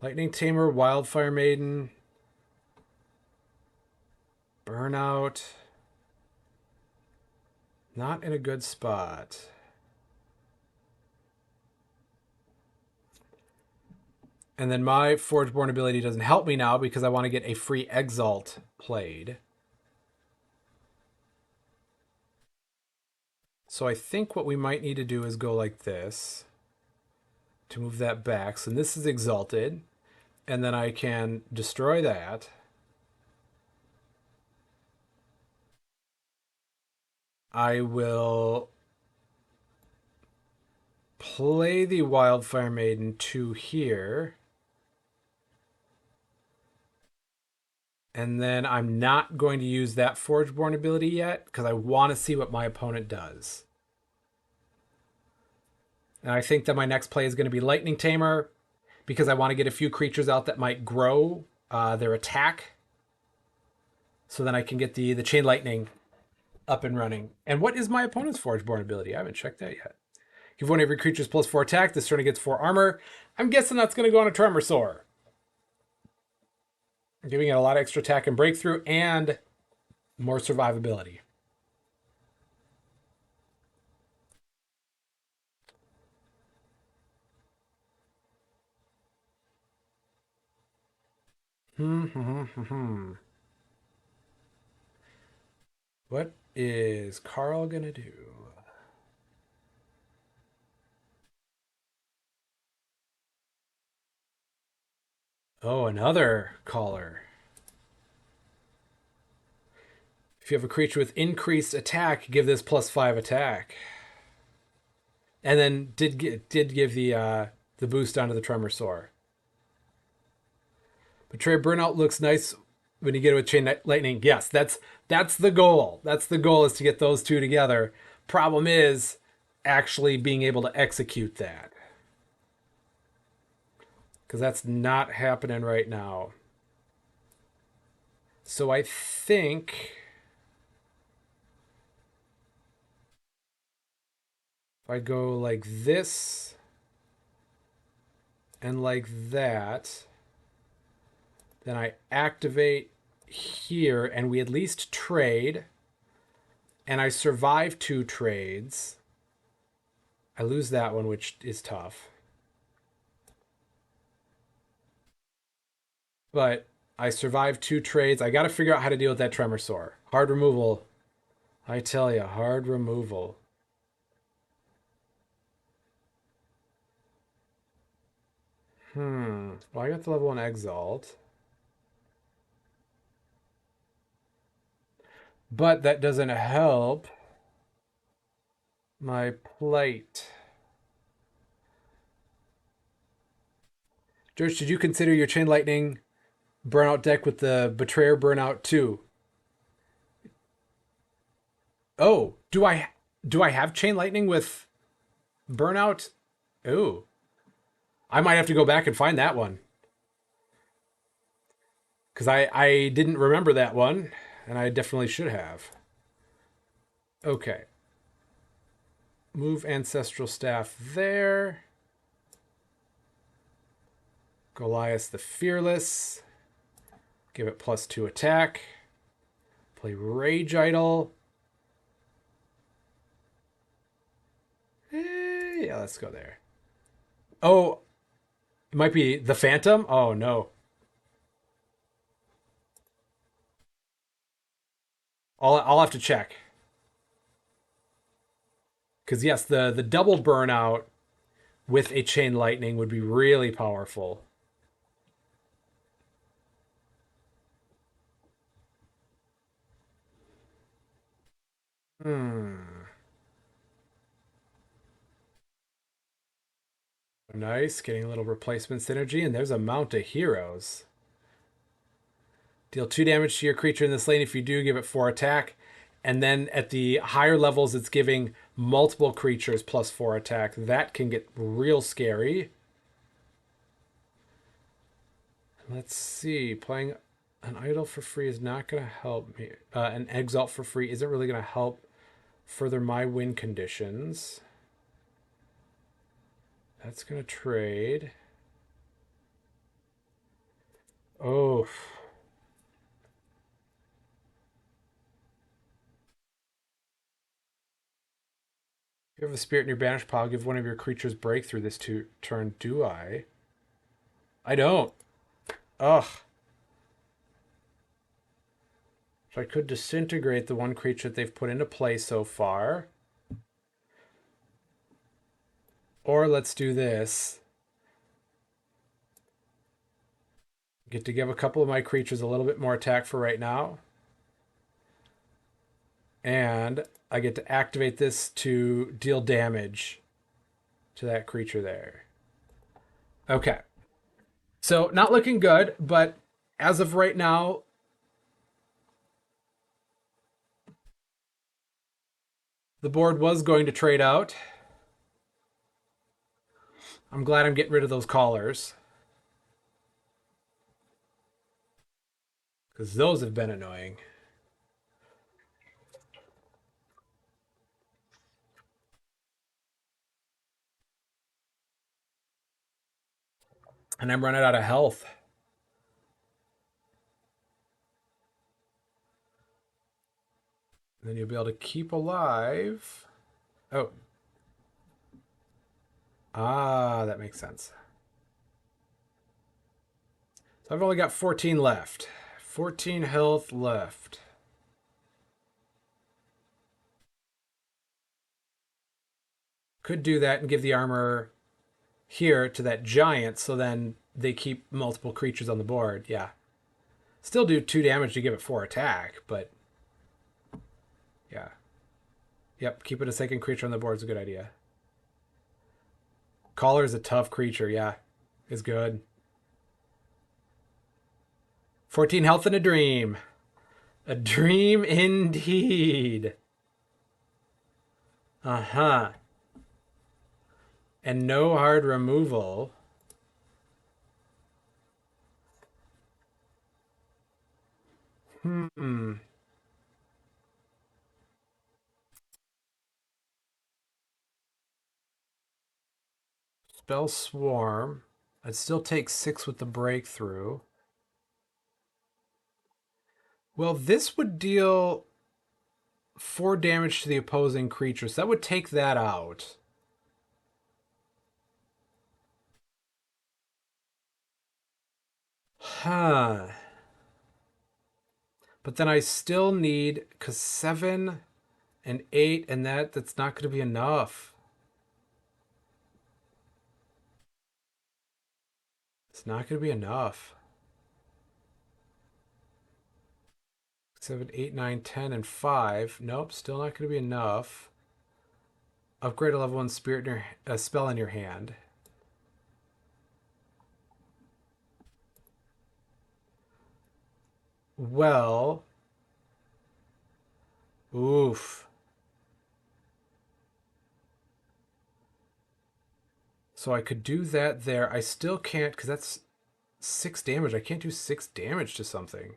Lightning Tamer, Wildfire Maiden, Burnout. Not in a good spot. And then my Forgeborn ability doesn't help me now because I want to get a free Exalt played. So I think what we might need to do is go like this to move that back. So this is Exalted. And then I can destroy that. I will play the Wildfire Maiden 2 here. And then I'm not going to use that Forgeborn ability yet because I want to see what my opponent does. And I think that my next play is going to be Lightning Tamer because I want to get a few creatures out that might grow their attack. So then I can get the Chain Lightning up and running. And what is my opponent's Forgeborn ability? I haven't checked that yet. Give one of your creatures +4 attack. This turn it gets 4 armor. I'm guessing that's going to go on a Tremorsaur. Giving it a lot of extra attack and breakthrough and more survivability. What is Carl going to do? Oh, another caller. If you have a creature with increased attack, give this +5 attack. And then did give the boost onto the Tremorsaur. Betrayer Burnout looks nice when you get it with Chain Lightning. Yes, that's the goal. That's the goal, is to get those two together. Problem is actually being able to execute that, because that's not happening right now. So I think if I go like this and like that, then I activate here and we at least trade, and I survive 2 trades, I lose that one, which is tough. But I survived 2 trades. I got to figure out how to deal with that tremor sore. Hard removal. I tell you, hard removal. Well, I got the level 1 Exalt. But that doesn't help my plate. George, did you consider your Chain Lightning burnout deck with the Betrayer burnout too? Oh, do I have Chain Lightning with burnout? Ooh, I might have to go back and find that one because I didn't remember that one, and I definitely should have. Okay, move Ancestral Staff there. Goliath the Fearless. Give it +2 attack. Play Rage Idol. Yeah, let's go there. Oh, it might be the Phantom. Oh no. I'll have to check. Because yes, the double burnout with a Chain Lightning would be really powerful. Hmm. Nice, getting a little replacement synergy, and there's a Mount of Heroes. Deal 2 damage to your creature in this lane. If you do, give it 4 attack. And then at the higher levels, it's giving multiple creatures +4 attack. That can get real scary. Let's see. Playing an idol for free is not going to help me. An exalt for free isn't really going to help further my win conditions. That's going to trade. Oh. If you have a spirit in your banish pile, give one of your creatures breakthrough this turn. Do I? I don't. Ugh. So I could disintegrate the one creature that they've put into play so far. Or let's do this. Get to give a couple of my creatures a little bit more attack for right now. And I get to activate this to deal damage to that creature there. Okay. So not looking good, but as of right now, the board was going to trade out. I'm glad I'm getting rid of those callers, because those have been annoying. And I'm running out of health. Then you'll be able to keep alive. Oh. Ah, that makes sense. So I've only got 14 left. 14 health left. Could do that and give the armor here to that giant, so then they keep multiple creatures on the board. Yeah. Still do 2 damage to give it 4 attack, but yeah. Yep, keeping a second creature on the board is a good idea. Caller is a tough creature, yeah. Is good. 14 health and a dream. A dream indeed. Uh-huh. And no hard removal. Hmm. Spell Swarm. I'd still take 6 with the breakthrough. Well, this would deal 4 damage to the opposing creature, so that would take that out. Huh. But then I still need, because 7 and 8, and that's not going to be enough. It's not going to be enough. 7, 8, 9, 10, and 5. Nope, still not going to be enough. Upgrade a level 1 spirit in your, spell in your hand. Well, oof. So I could do that there. I still can't, because that's 6 damage. I can't do 6 damage to something.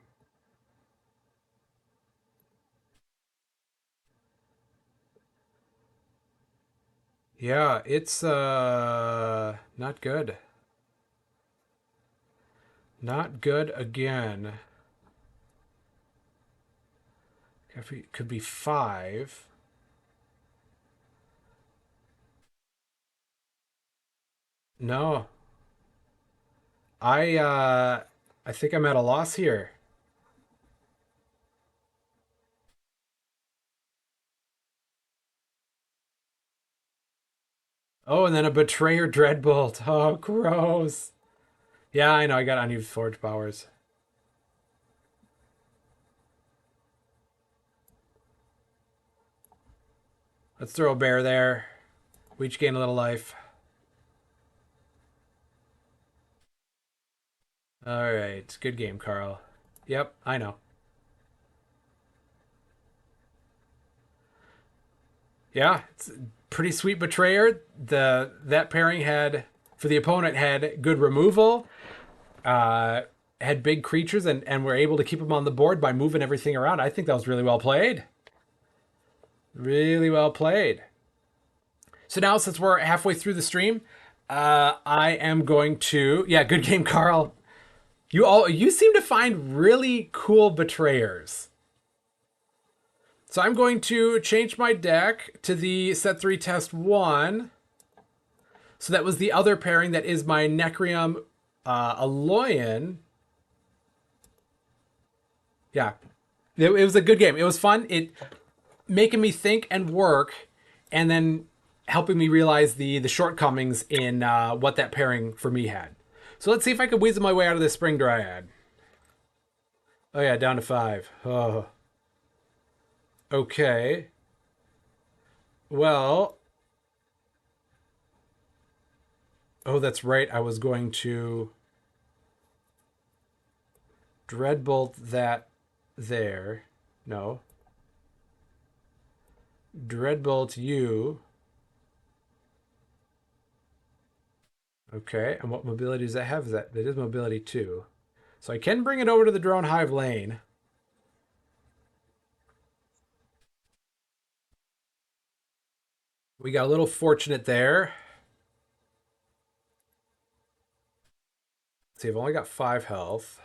Yeah, it's not good. Not good again. Could be 5. No. I think I'm at a loss here. Oh, and then a betrayer dreadbolt. Oh, gross. Yeah, I know. I got unused forge powers. Let's throw a bear there. We each gain a little life. All right. Good game, Carl. Yep, I know. Yeah, it's a pretty sweet betrayer. That pairing had for the opponent had good removal. Uh, had big creatures and were able to keep them on the board by moving everything around. I think that was really well played. Really well played. So now, since we're halfway through the stream, I am going to good game, Carl. You seem to find really cool betrayers. So I'm going to change my deck to the set 3 test 1. So that was the other pairing that is my Necrium Aloyan. Yeah. It was a good game. It was fun. It making me think and work, and then helping me realize the shortcomings in what that pairing for me had. So let's see if I can weasel my way out of this Spring Dryad. Oh yeah, down to 5. Oh. Okay. Well. Oh, that's right. I was going to Dreadbolt that there. No. Dreadbolt you. Okay, and what mobility does that have? That is mobility 2. So I can bring it over to the Drone Hive lane. We got a little fortunate there. Let's see, I've only got 5 health.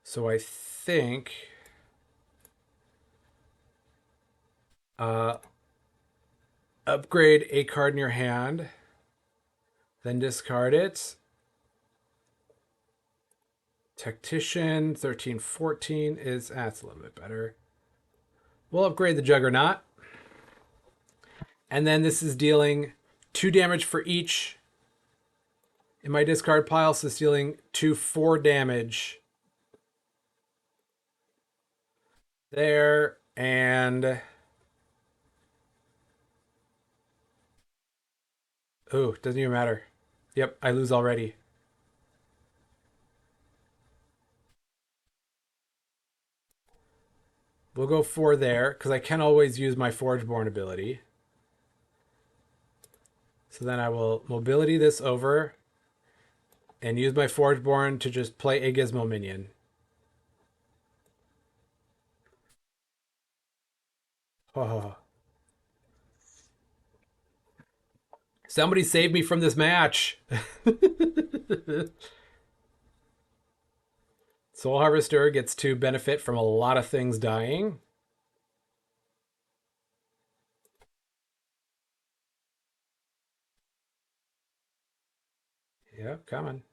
So I think uh, upgrade a card in your hand, then discard it. Tactician 13, 14 is that's a little bit better. We'll upgrade the Juggernaut. And then this is dealing 2 damage for each in my discard pile, so it's dealing 4 damage there, and oh, doesn't even matter. Yep, I lose already. We'll go 4 there, because I can always use my Forgeborn ability. So then I will mobility this over and use my Forgeborn to just play a Gizmo minion. Oh. Somebody save me from this match. Soul Harvester gets to benefit from a lot of things dying. Yep, coming.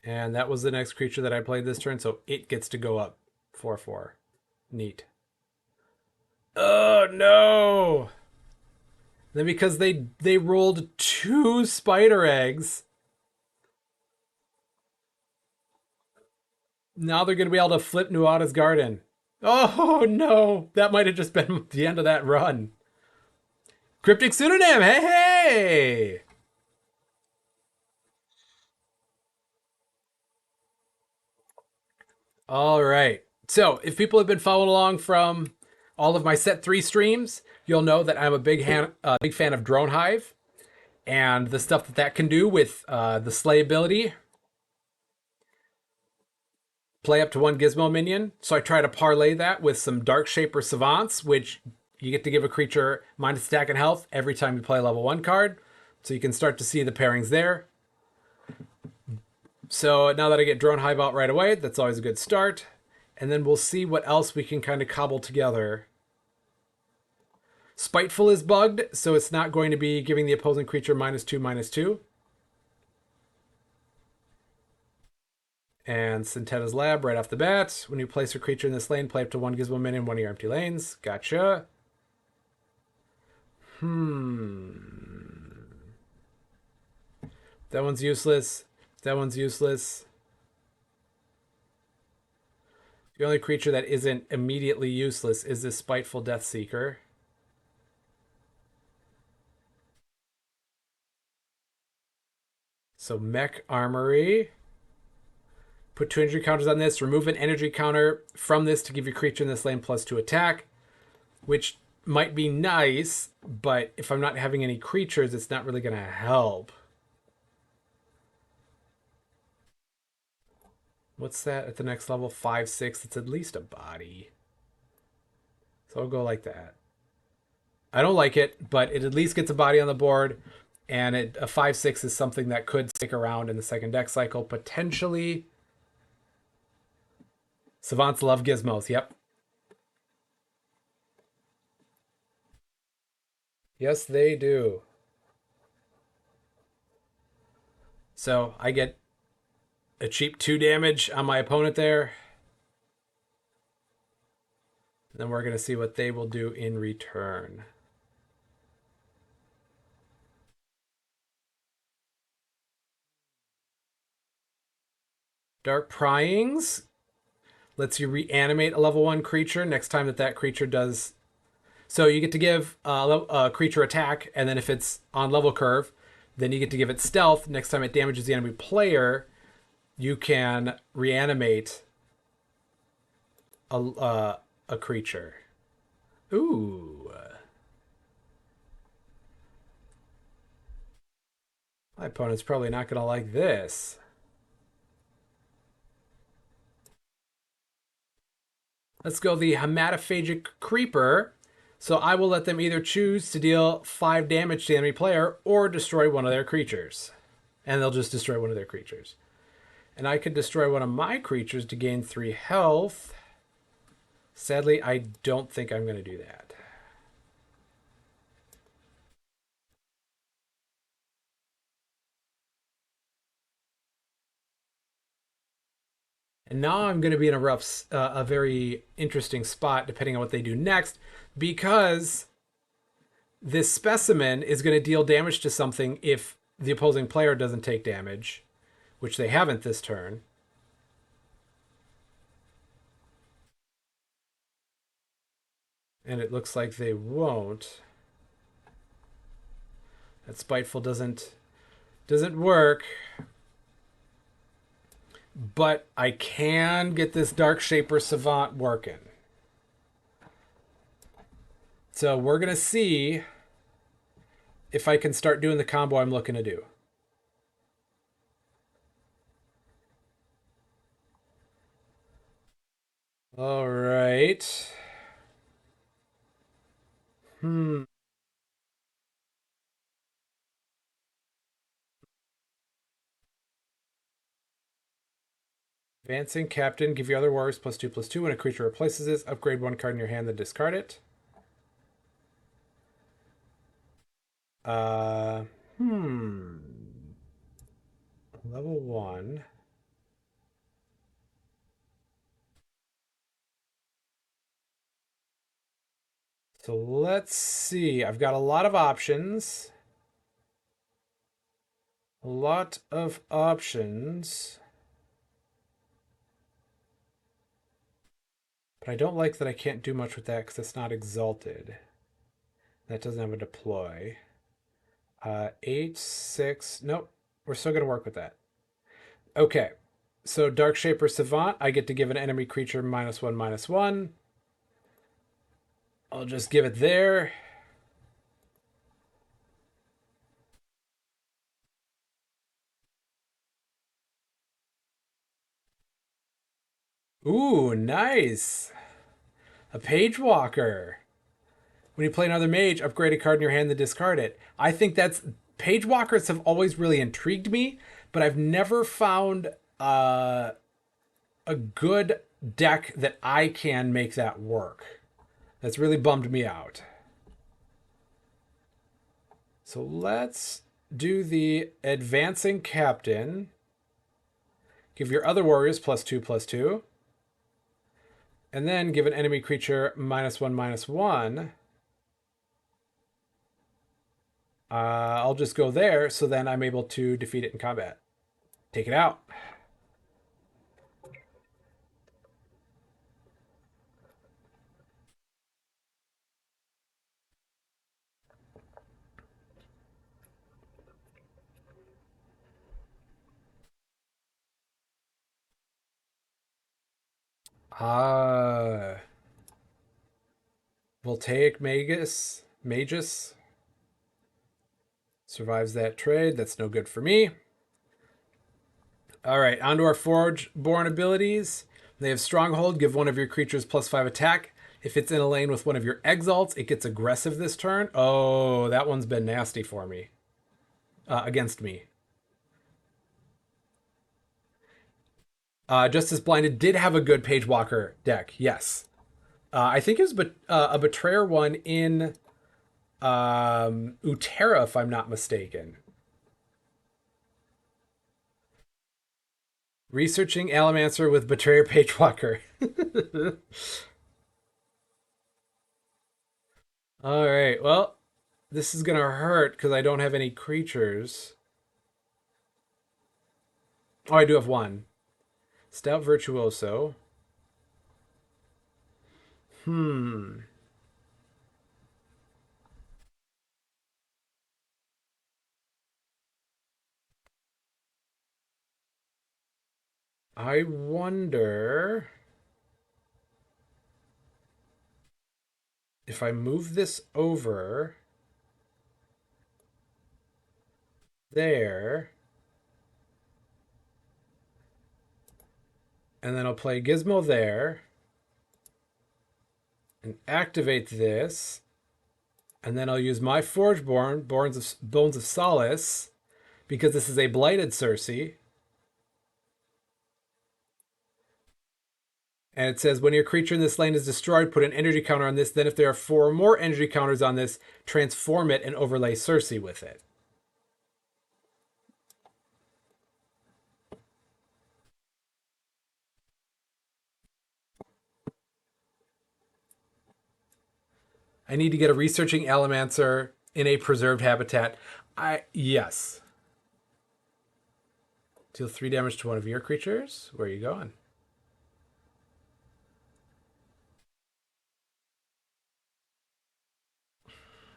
And that was the next creature that I played this turn, so it gets to go up 4/4. Neat. Oh no! Then because they rolled 2 spider eggs, now they're gonna be able to flip Nuada's Garden. Oh no! That might have just been the end of that run. Cryptic Pseudonym, hey hey! All right. So, if people have been following along from all of my set 3 streams, you'll know that I'm a big fan of Drone Hive and the stuff that that can do with the Slay ability. Play up to 1 Gizmo minion. So I try to parlay that with some Dark Shaper Savants, which you get to give a creature minus attack and health every time you play a level 1 card. So you can start to see the pairings there. So now that I get Drone Hive out right away, that's always a good start. And then we'll see what else we can kind of cobble together. Spiteful is bugged, so it's not going to be giving the opposing creature -2/-2. And Centetta's Lab right off the bat. When you place a creature in this lane, play up to 1 Gizmo minion in one of your empty lanes. Gotcha. That one's useless. That one's useless. The only creature that isn't immediately useless is this Spiteful Deathseeker. So Mech Armory. Put 2 energy counters on this. Remove an energy counter from this to give your creature in this lane +2 attack, which might be nice, but if I'm not having any creatures, it's not really going to help. What's that at the next level? 5/6. It's at least a body. So I'll go like that. I don't like it, but it at least gets a body on the board, and a 5/6 is something that could stick around in the second deck cycle, potentially. Savants love gizmos, yep. Yes, they do. So I get a cheap 2 damage on my opponent there. Then we're going to see what they will do in return. Dark Pryings lets you reanimate a level 1 creature next time that creature does. So you get to give a creature attack, and then if it's on level curve, then you get to give it stealth. Next time it damages the enemy player, you can reanimate a creature. Ooh. My opponent's probably not going to like this. Let's go the Hematophagic Creeper. So I will let them either choose to deal 5 damage to the enemy player or destroy one of their creatures. And they'll just destroy one of their creatures. And I could destroy one of my creatures to gain 3 health. Sadly, I don't think I'm going to do that. And now I'm going to be in a very interesting spot depending on what they do next, because this specimen is going to deal damage to something if the opposing player doesn't take damage, which they haven't this turn. And it looks like they won't. That Spiteful doesn't work. But I can get this Dark Shaper Savant working. So we're going to see if I can start doing the combo I'm looking to do. All right. Advancing Captain. Give your other warriors +2/+2 when a creature replaces this. Upgrade one card in your hand, then discard it. Uh, hmm. Level 1. So let's see. I've got a lot of options. A lot of options. But I don't like that I can't do much with that because it's not exalted. That doesn't have a deploy. 8, 6. Nope. We're still going to work with that. Okay. So Dark Shaper Savant, I get to give an enemy creature -1/-1. I'll just give it there. Ooh, nice. A Page Walker. When you play another mage, upgrade a card in your hand, then discard it. I think that's Page Walkers have always really intrigued me, but I've never found a good deck that I can make that work. That's really bummed me out. So let's do the Advancing Captain. Give your other warriors +2/+2. And then give an enemy creature -1/-1. I'll just go there, so then I'm able to defeat it in combat. Take it out. Voltaic Magus survives that trade. That's no good for me. All right, onto our Forge-born abilities. They have Stronghold. Give one of your creatures +5 attack. If it's in a lane with one of your exalts, it gets aggressive this turn. Oh, that one's been nasty for me. Against me. Justice Blinded did have a good Page Walker deck, yes. I think it was a Betrayer one in Utera, if I'm not mistaken. Researching Alamancer with Betrayer Page Walker. All right, well, this is going to hurt because I don't have any creatures. Oh, I do have one. Stout Virtuoso. Hmm. I wonder if I move this over there, and then I'll play Gizmo there, and activate this, and then I'll use my Forgeborn, Bones of Solace, because this is a Blighted Cersei. And it says, when your creature in this lane is destroyed, put an energy counter on this. Then if there are 4 more energy counters on this, transform it and overlay Cersei with it. I need to get a Researching Alamancer in a preserved habitat. Yes. Deal 3 damage to one of your creatures. Where are you going?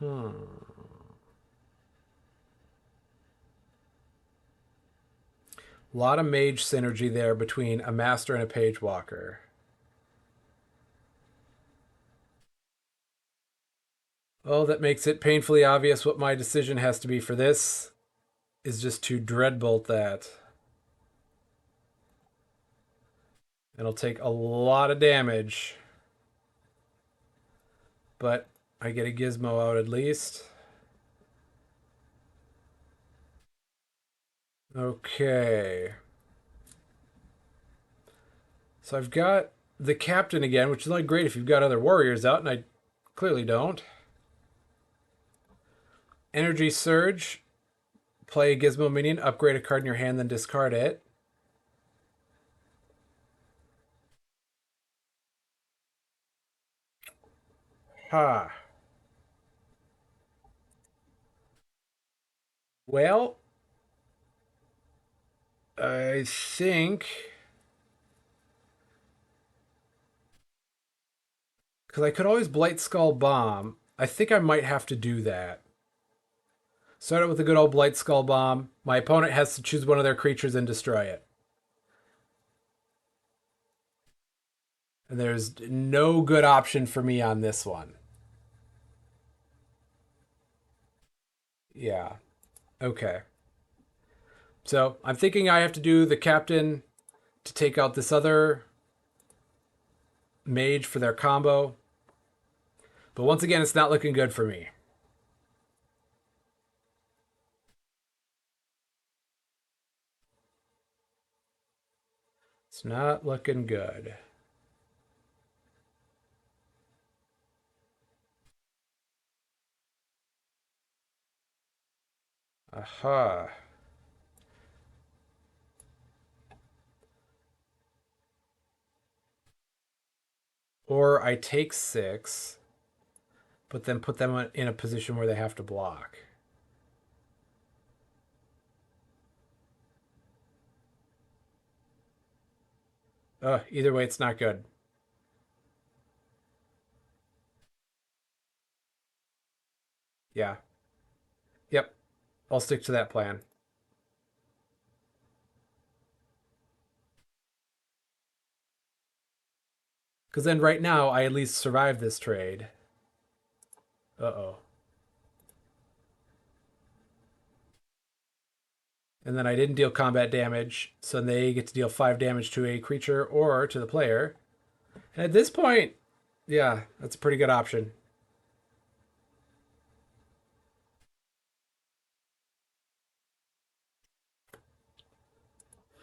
A lot of mage synergy there between a master and a page walker. Oh, that makes it painfully obvious what my decision has to be for this. Is just to dreadbolt that. It'll take a lot of damage. But I get a gizmo out at least. Okay. So I've got the captain again, which is not great if you've got other warriors out, and I clearly don't. Energy Surge. Play a Gizmo minion, upgrade a card in your hand, then discard it. Ha. Well, I think because I could always Blight Skull Bomb. I think I might have to do that. Start out with a good old Blight Skull Bomb. My opponent has to choose one of their creatures and destroy it. And there's no good option for me on this one. Yeah. Okay. So I'm thinking I have to do the captain to take out this other mage for their combo. But once again, it's not looking good for me. It's not looking good. Aha. Or I take 6, but then put them in a position where they have to block. Either way, it's not good. Yeah. Yep. I'll stick to that plan. Because then right now, I at least survive this trade. Uh-oh. And then I didn't deal combat damage, so they get to deal 5 damage to a creature or to the player. And at this point, yeah, that's a pretty good option.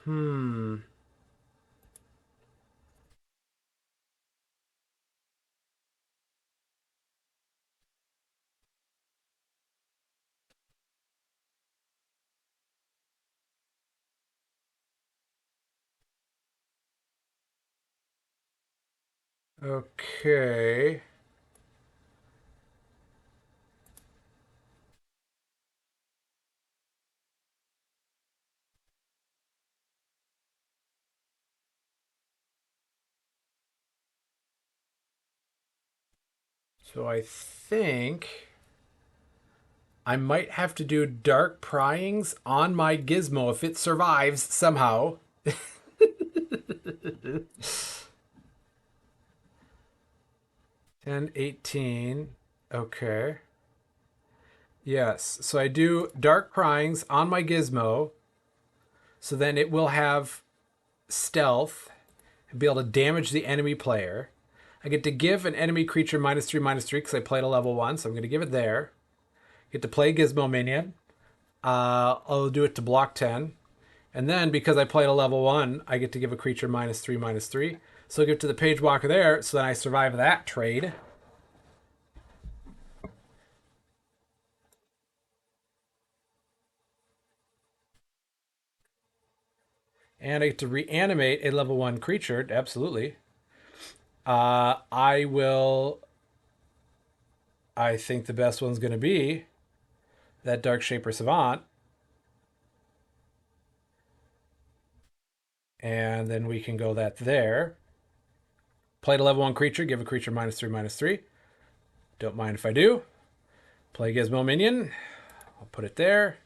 Hmm. Okay. So I think I might have to do dark pryings on my gizmo if it survives somehow. 10, 18. Okay. Yes. So I do dark pryings on my gizmo. So then it will have stealth and be able to damage the enemy player. I get to give an enemy creature -3/-3 because I played a level 1. So I'm going to give it there. Get to play Gizmo Minion. I'll do it to block 10. And then because I played a level 1, I get to give a creature -3/-3. So I'll give it to the Page Walker there. So then I survive that trade. And I get to reanimate a level 1 creature. Absolutely. I will. I think the best one's going to be that Dark Shaper Savant. And then we can go that there. Played a level 1 creature, give a creature -3/-3. Don't mind if I do. Play Gizmo Minion. I'll put it there.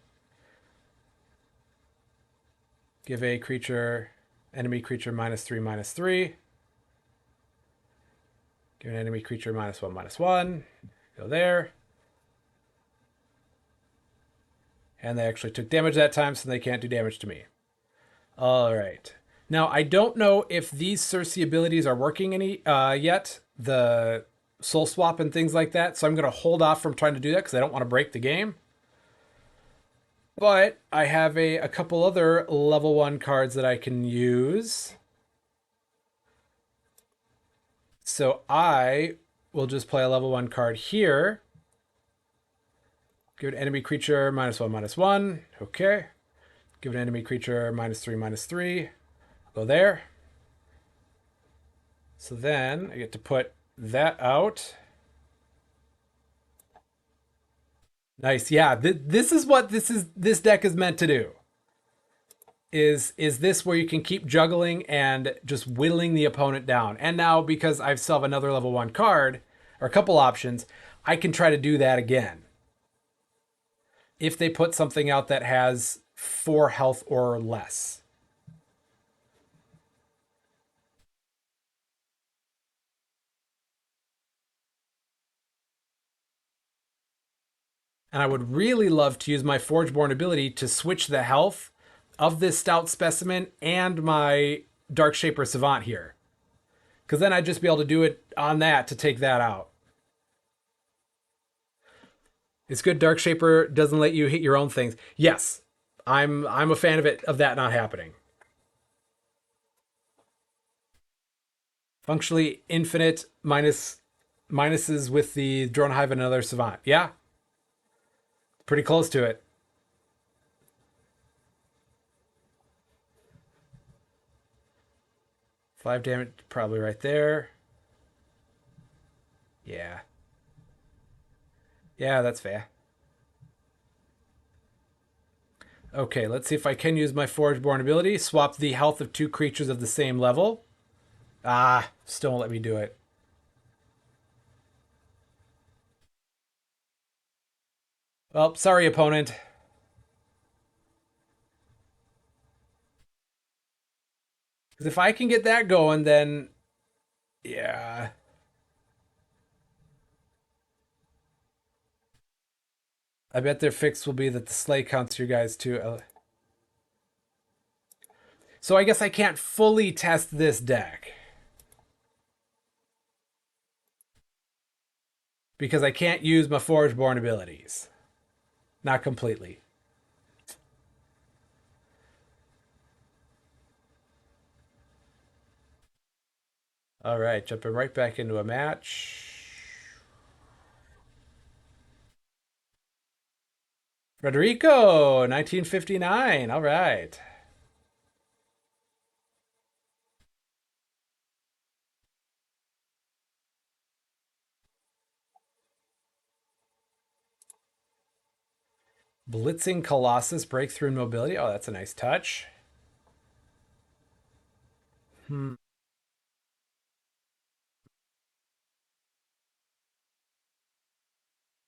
Give a creature, enemy creature -3/-3. Give an enemy creature -1/-1. Go there. And they actually took damage that time, so they can't do damage to me. All right. Now, I don't know if these Cersei abilities are working any yet. The Soul Swap and things like that. So I'm going to hold off from trying to do that because I don't want to break the game. But I have a couple other level 1 cards that I can use. So I will just play a level 1 card here. Give an enemy creature -1/-1. Okay. Give an enemy creature -3/-3. Go there. So then I get to put that out. Nice. Yeah, this is what this deck is meant to do. Is this where you can keep juggling and just whittling the opponent down. And now because I still have another level 1 card or a couple options, I can try to do that again. If they put something out that has 4 health or less. And I would really love to use my Forgeborn ability to switch the health of this Stout Specimen and my Dark Shaper Savant here. Because then I'd just be able to do it on that to take that out. It's good Dark Shaper doesn't let you hit your own things. Yes, I'm a fan of that not happening. Functionally infinite minuses with the Drone Hive and another Savant. Yeah, pretty close to it. 5 damage, probably right there. Yeah. Yeah, that's fair. Okay, let's see if I can use my Forgeborn ability. Swap the health of 2 creatures of the same level. Ah, still won't let me do it. Well, sorry, opponent. Because if I can get that going, then yeah. I bet their fix will be that the sleigh counts your guys too. So I guess I can't fully test this deck. Because I can't use my Forgeborn abilities. Not completely. All right, jumping right back into a match. Federico, 1959. All right. Blitzing Colossus, breakthrough mobility. Oh, that's a nice touch. Hmm.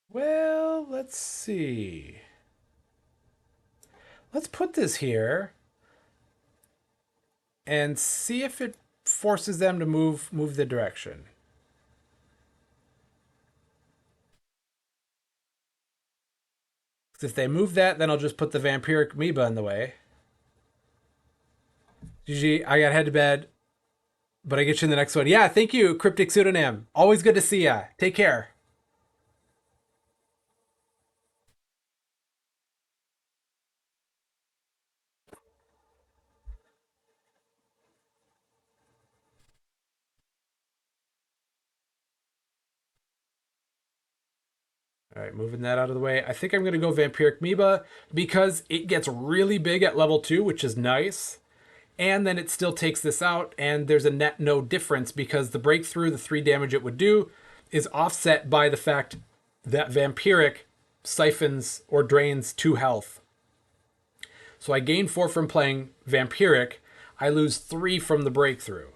Well, let's see. Let's put this here and see if it forces them to move the direction. If they move that, then I'll just put the Vampiric Amoeba in the way. GG, I got head to bed, but I get you in the next one. Yeah, thank you, Cryptic Pseudonym. Always good to see ya. Take care. All right, moving that out of the way. I think I'm going to go Vampiric Amoeba because it gets really big at level 2, which is nice. And then it still takes this out, and there's a net no difference because the breakthrough, the 3 damage it would do, is offset by the fact that Vampiric siphons or drains 2 health. So I gain 4 from playing Vampiric. I lose 3 from the breakthrough.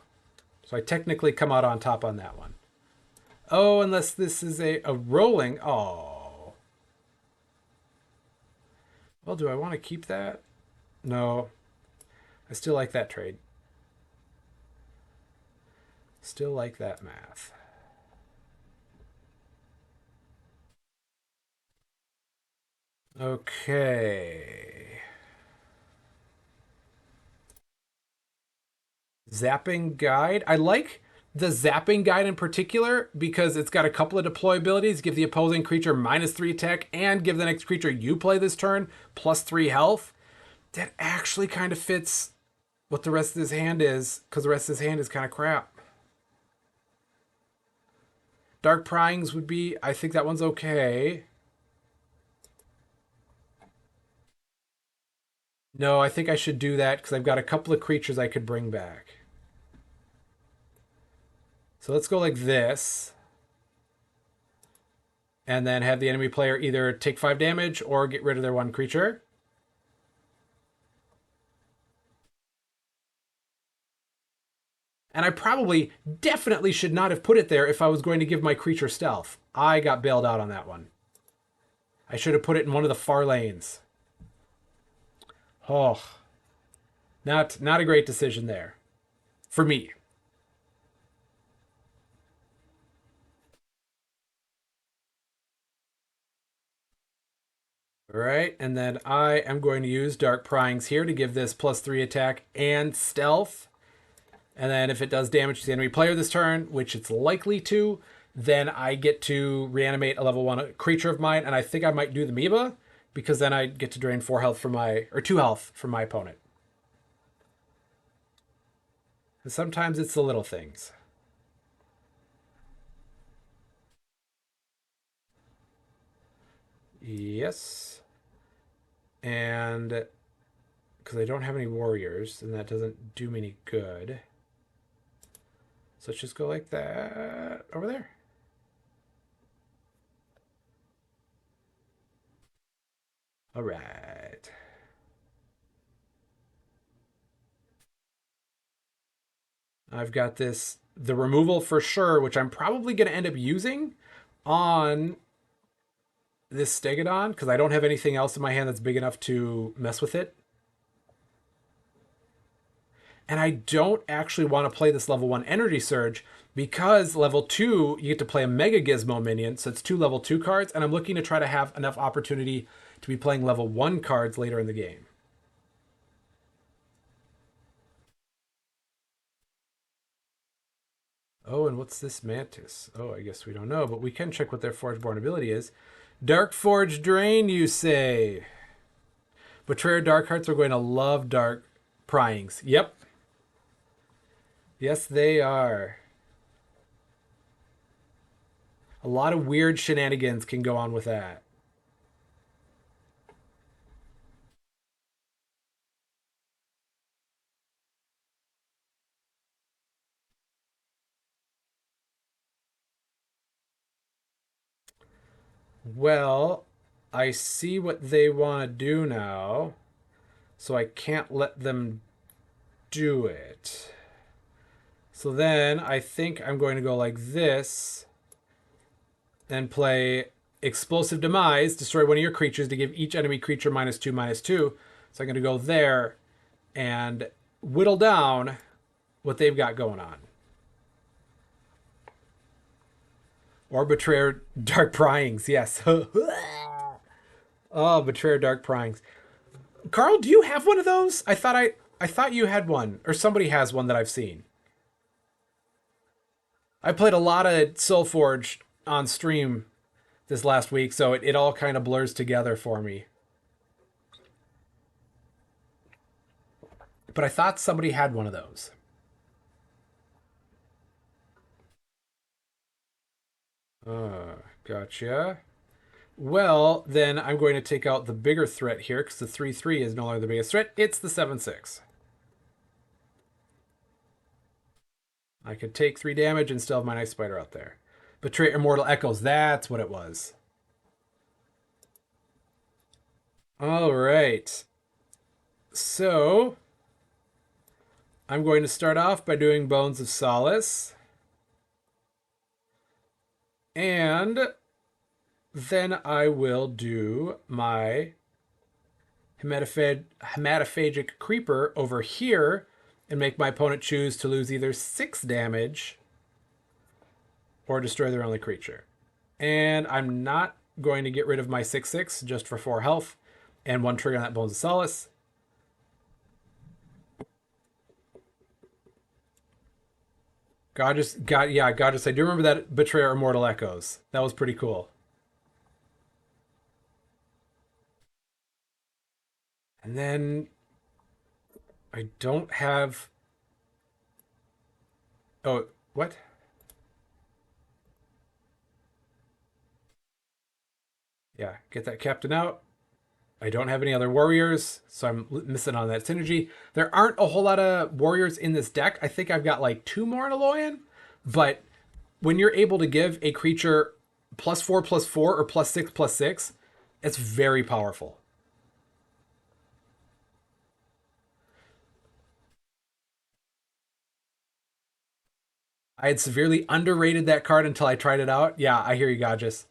So I technically come out on top on that one. Oh, unless this is a rolling. Oh. Well, do I want to keep that? No. I still like that trade. Still like that math. Okay. Zapping guide. I like the zapping guide in particular because it's got a couple of deploy abilities. Give the opposing creature -3 attack and give the next creature you play this turn +3 health. That actually kind of fits what the rest of his hand is because the rest of his hand is kind of crap. Dark Pryings would be, I think that one's okay. No, I think I should do that because I've got a couple of creatures I could bring back. So let's go like this. And then have the enemy player either take 5 damage or get rid of their one creature. And I probably definitely should not have put it there if I was going to give my creature stealth. I got bailed out on that one. I should have put it in one of the far lanes. Oh, not a great decision there. For me. All right, and then I am going to use Dark Pryings here to give this +3 attack and stealth. And then if it does damage to the enemy player this turn, which it's likely to, then I get to reanimate a level 1 creature of mine, and I think I might do the Amoeba, because then I get to drain 4 health from my, or 2 health from my opponent. And sometimes it's the little things. Yes. And because I don't have any warriors, and that doesn't do me any good. So let's just go like that over there. All right. I've got this, the removal for sure, which I'm probably going to end up using on this Stegodon because I don't have anything else in my hand that's big enough to mess with it. And I don't actually want to play this level 1 Energy Surge because level 2, you get to play a Mega Gizmo minion, so it's 2 level 2 cards, and I'm looking to try to have enough opportunity to be playing level 1 cards later in the game. Oh, and what's this Mantis? Oh, I guess we don't know, but we can check what their Forgeborn ability is. Dark Forge Drain, you say? Betrayer Darkhearts are going to love Dark Pryings. Yep. Yes, they are. A lot of weird shenanigans can go on with that. Well, I see what they want to do now, so I can't let them do it. So then I think I'm going to go like this and play Explosive Demise, destroy one of your creatures to give each enemy creature -2/-2. So I'm going to go there and whittle down what they've got going on. Or Betrayer Dark Pryings, yes. Oh, Betrayer Dark Pryings. Carl, do you have one of those? I thought you had one, or somebody has one that I've seen. I played a lot of SolForge on stream this last week, so it all kind of blurs together for me. But I thought somebody had one of those. Gotcha. Well, then I'm going to take out the bigger threat here because the 3/3 is no longer the biggest threat. It's the 7/6. I could take 3 damage and still have my Nice Spider out there. Betray Immortal Echoes. That's what it was. All right. So I'm going to start off by doing Bones of Solace. And then I will do my Hematophagic Creeper over here and make my opponent choose to lose either 6 damage or destroy their only creature. And I'm not going to get rid of my 6/6 just for 4 health and 1 trigger on that Bones of Solace. Goddess, I do remember that Betrayer Immortal Echoes. That was pretty cool. And then I don't have. Oh, what? Yeah, get that captain out. I don't have any other warriors, so I'm missing on that synergy. There aren't a whole lot of warriors in this deck. I think I've got like 2 more in Aloyan, but when you're able to give a creature +4/+4 or +6/+6, it's very powerful. I had severely underrated that card until I tried it out. Yeah, I hear you, Gajas.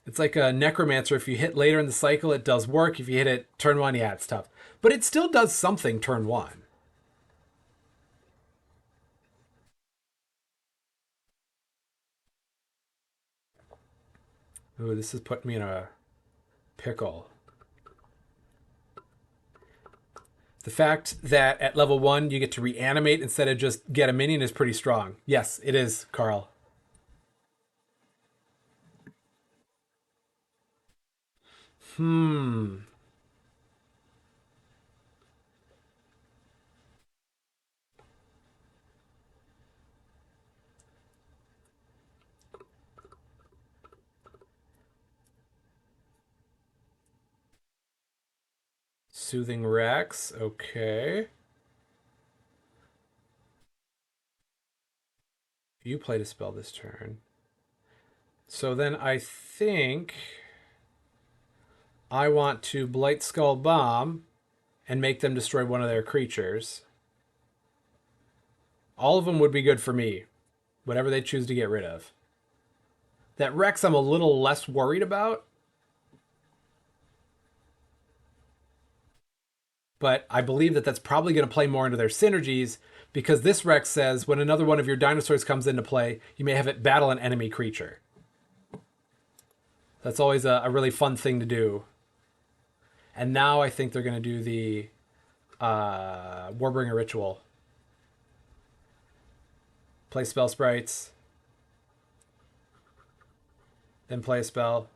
It's like a necromancer. If you hit later in the cycle, it does work. If you hit it turn one, yeah, it's tough. But it still does something turn one. Ooh, this is putting me in a pickle. The fact that at level 1 you get to reanimate instead of just get a minion is pretty strong. Yes, it is, Carl. Hmm. Soothing Rex. Okay. You played a spell this turn. So then I think I want to Blight Skull Bomb and make them destroy one of their creatures. All of them would be good for me, whatever they choose to get rid of. That Rex I'm a little less worried about, but I believe that that's probably going to play more into their synergies because this Rex says when another one of your dinosaurs comes into play, you may have it battle an enemy creature. That's always a really fun thing to do. And now I think they're going to do the Warbringer Ritual. Play spell sprites, then play a spell,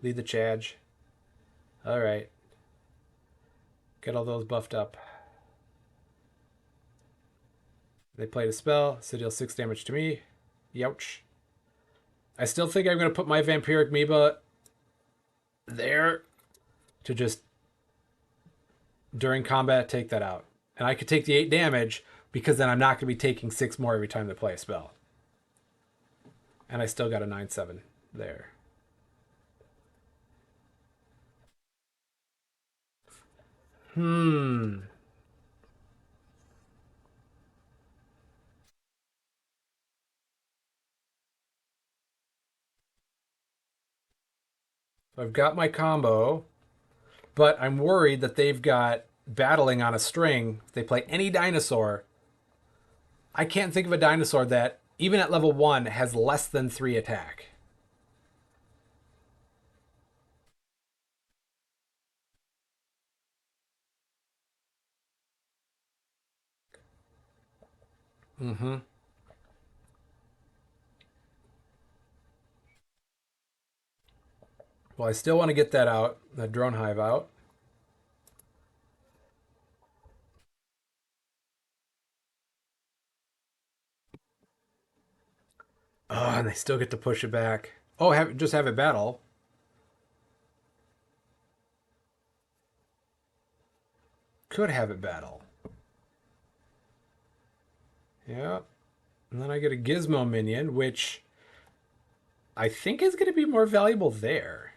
lead the charge. All right. Get all those buffed up. They played a spell, so deal 6 damage to me. Youch. I still think I'm going to put my Vampiric Amoeba there to just, during combat, take that out. And I could take the 8 damage because then I'm not going to be taking 6 more every time they play a spell. And I still got a 9/7 there. Hmm. So I've got my combo, but I'm worried that they've got battling on a string. If they play any dinosaur, I can't think of a dinosaur that, even at level 1, has less than 3 attack. Mm-hmm. Well, I still want to get that out, that drone hive out. Oh, and they still get to push it back. Oh, just have it battle. Could have it battle. Yeah. And then I get a Gizmo minion, which I think is going to be more valuable there.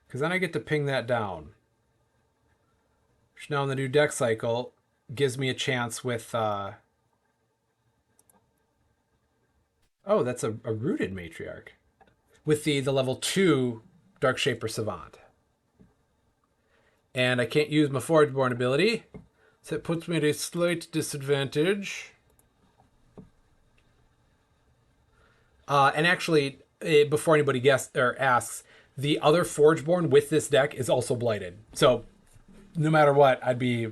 Because then I get to ping that down. Which now in the new deck cycle gives me a chance with... oh, that's a rooted matriarch. With the level 2 Dark Shaper Savant. And I can't use my Forgeborn ability. So it puts me at a slight disadvantage. And actually, before anybody guesses or asks, the other Forgeborn with this deck is also blighted. So no matter what, I'd be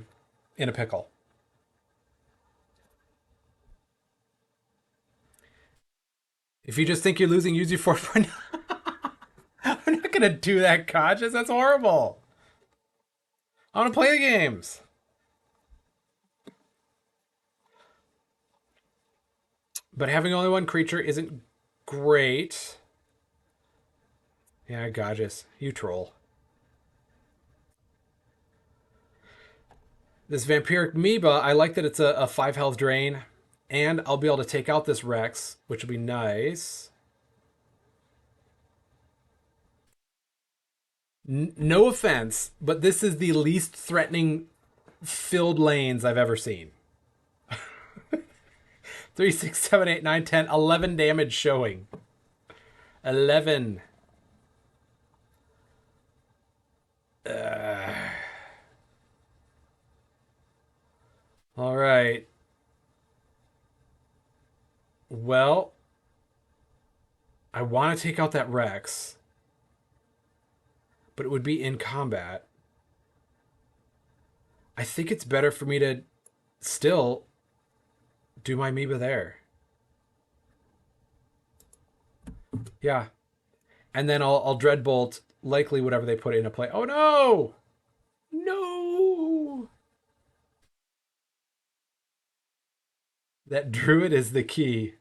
in a pickle. If you just think you're losing, use your Forgeborn. I'm not gonna do that, Conscious. That's horrible. I want to play the games. But having only one creature isn't great. Yeah, gorgeous. You troll. This Vampiric Amoeba, I like that it's a 5 health drain. And I'll be able to take out this Rex, which will be nice. No offense, but this is the least threatening filled lanes I've ever seen. 3, 6, 7, 8, 9, 10, 11 damage showing. 11. All right. Well, I want to take out that Rex, but it would be in combat. I think it's better for me to still do my Amoeba there. Yeah. And then I'll Dreadbolt likely whatever they put into play. Oh no! No! That Druid is the key.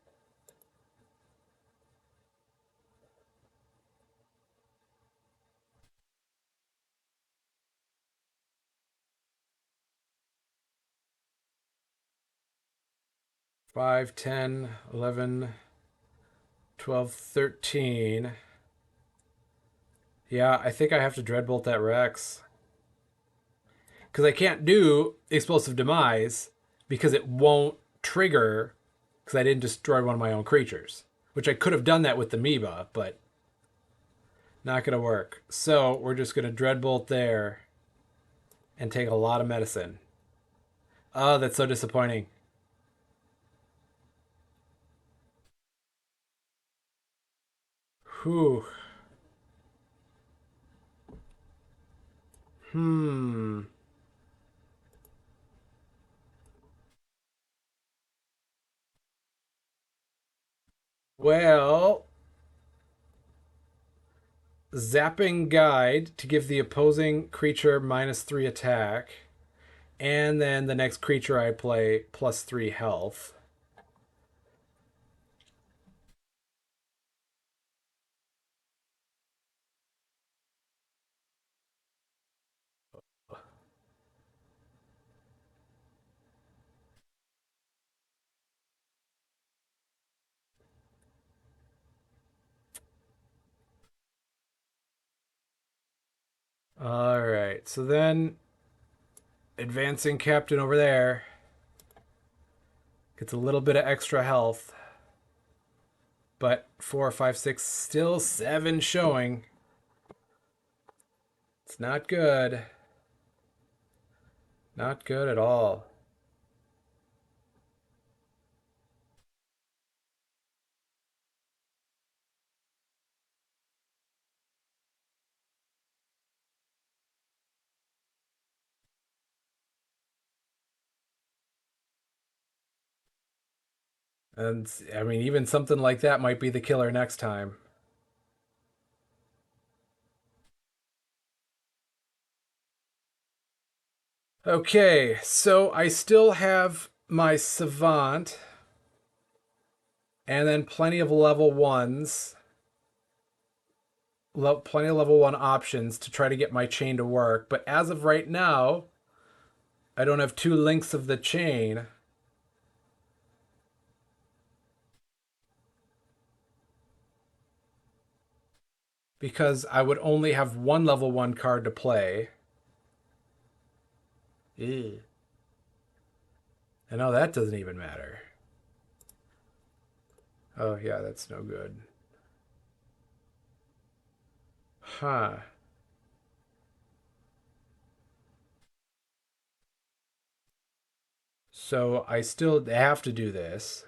Five, 10, 11, 12, 13. Yeah, I think I have to Dreadbolt that Rex. Because I can't do Explosive Demise because it won't trigger because I didn't destroy one of my own creatures. Which I could have done that with the Amoeba, but not going to work. So we're just going to Dreadbolt there and take a lot of medicine. Oh, that's so disappointing. Whew. Hmm. Well, Zapping Guide to give the opposing creature -3 attack. And then the next creature I play +3 health. All right. So then advancing captain over there gets a little bit of extra health. But 4, 5, 6, still 7 showing. It's not good. Not good at all. And I mean, even something like that might be the killer next time. Okay, so I still have my Savant and then plenty of level ones. Plenty of level 1 options to try to get my chain to work. But as of right now, I don't have 2 links of the chain. Because I would only have 1 level 1 card to play. Ew. And now that doesn't even matter. Oh, yeah, that's no good. Huh. So I still have to do this.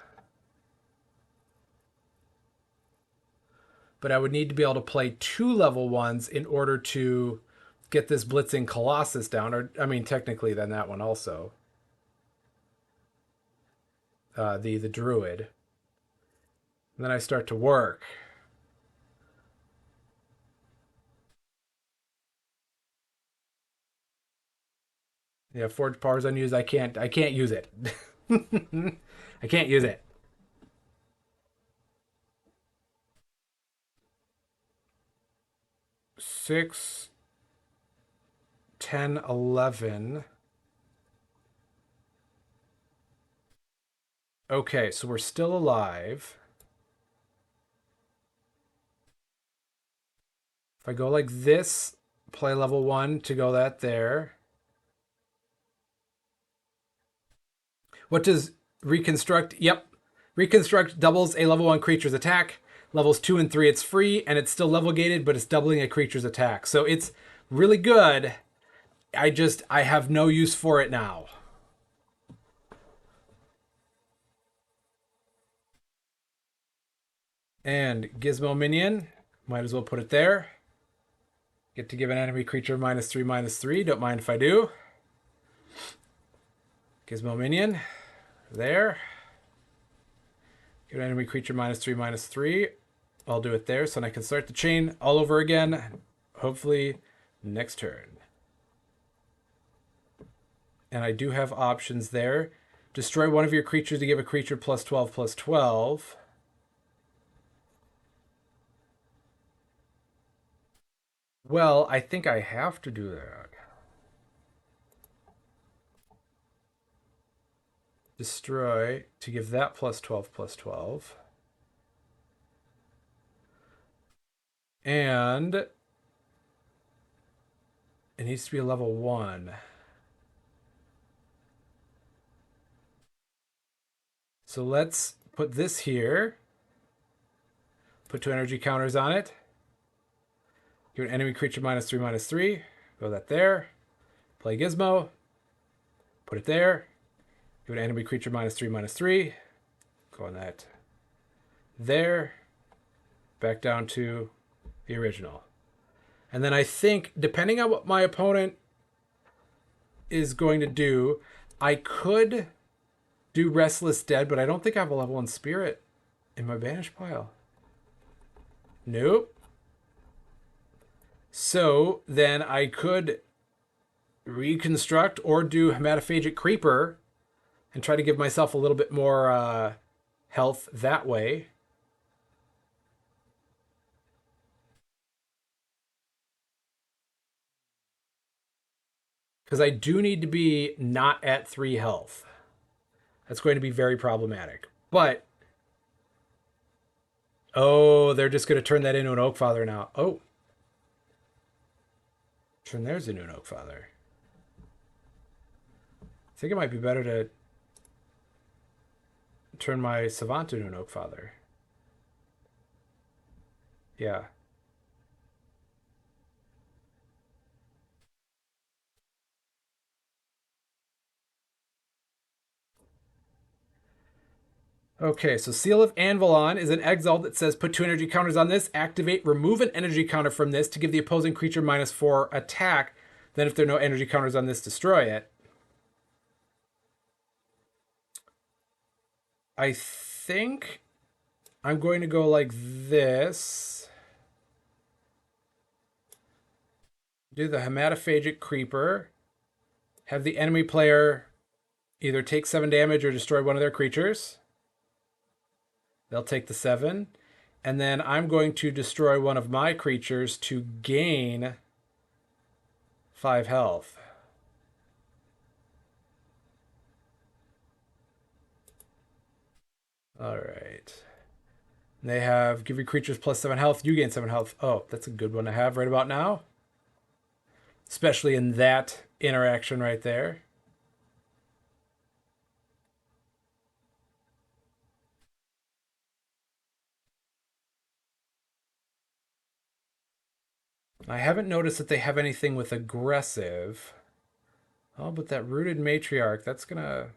But I would need to be able to play 2 level 1s in order to get this Blitzing Colossus down. Or, I mean, technically, then that one also. The Druid. And then I start to work. Yeah, Forge Power's unused. I can't use it. I can't use it. 6, 10, 11. Okay, so we're still alive. If I go like this, play level 1 to go that there. What does reconstruct? Yep. Reconstruct doubles a level 1 creature's attack. Levels 2 and 3, it's free, and it's still level gated, but it's doubling a creature's attack. So it's really good. I have no use for it now. And Gizmo Minion, might as well put it there. Get to give an enemy creature -3/-3. Don't mind if I do. Gizmo Minion, there. Give an enemy creature -3/-3. I'll do it there so I can start the chain all over again. Hopefully next turn. And I do have options there. Destroy one of your creatures to give a creature +12/+12. Well, I think I have to do that. Destroy to give that +12/+12. And it needs to be a level 1. So let's put this here. Put 2 energy counters on it. Give an enemy creature -3/-3. Go that there. Play Gizmo. Put it there. Give an enemy creature -3/-3. Go on that there. Back down to the original. And then I think, depending on what my opponent is going to do, I could do Restless Dead, but I don't think I have a level 1 Spirit in my banish pile. Nope. So then I could reconstruct or do Hematophagic Creeper and try to give myself a little bit more health that way. Because I do need to be not at 3 health. That's going to be very problematic. But, oh, they're just going to turn that into an Oak Father now. Oh. Turn theirs into an Oak Father. I think it might be better to turn my Savant into an Oak Father. Yeah. Okay, so Seal of Anvilon is an exile that says put 2 energy counters on this, activate, remove an energy counter from this to give the opposing creature -4 attack. Then if there are no energy counters on this, destroy it. I think I'm going to go like this. Do the Hematophagic Creeper. Have the enemy player either take 7 damage or destroy one of their creatures. They'll take the 7. And then I'm going to destroy one of my creatures to gain 5 health. All right. They have give your creatures +7 health. You gain 7 health. Oh, that's a good one to have right about now. Especially in that interaction right there. I haven't noticed that they have anything with aggressive. Oh, but that Rooted Matriarch, that's gonna...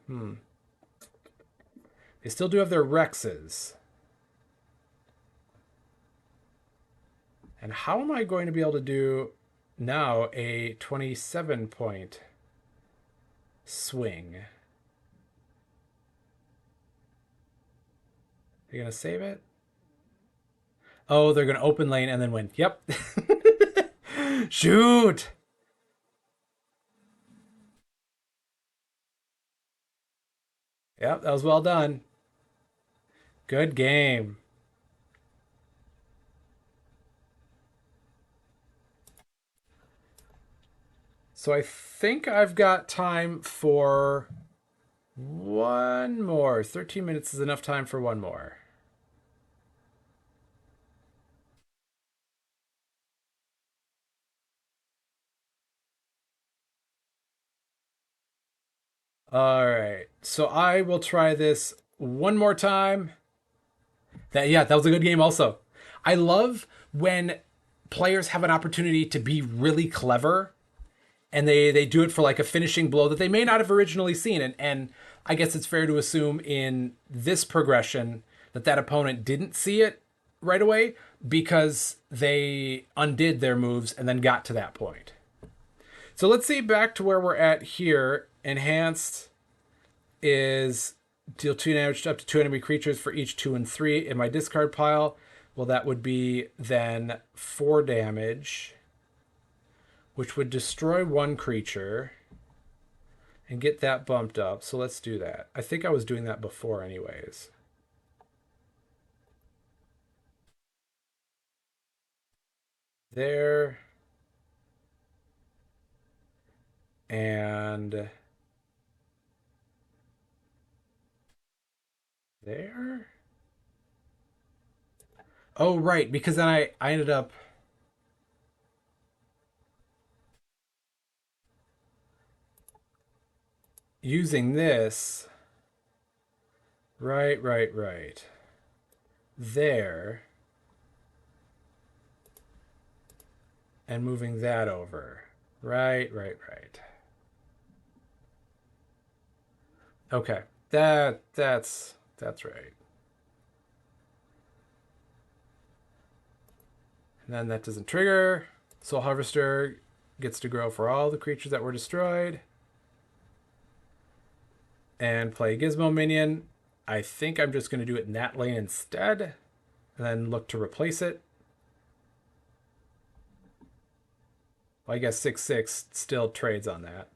They still do have their Rexes. And how am I going to be able to do now a 27-point swing? Are you going to save it? Oh, they're going to open lane and then win. Yep. Shoot! Yep, that was well done. Good game. So I think I've got time for one more. 13 minutes is enough time for one more. All right. So I will try this one more time. That was a good game also. I love when players have an opportunity to be really clever and they do it for like a finishing blow that they may not have originally seen, and I guess it's fair to assume in this progression that that opponent didn't see it right away because they undid their moves and then got to that point. So let's see back to where we're at here. Enhanced is deal 2 damage to up to 2 enemy creatures for each 2 and 3 in my discard pile. Well, that would be then 4 damage, which would destroy one creature and get that bumped up. So let's do that. I think I was doing that before anyways. There. And there. Oh, right, because then I ended up using this. Right. There. And moving that over. Right. Okay. That's right. And then that doesn't trigger. Soul Harvester gets to grow for all the creatures that were destroyed. And play Gizmo Minion. I think I'm just going to do it in that lane instead. And then look to replace it. Well, I guess 6/6 still trades on that.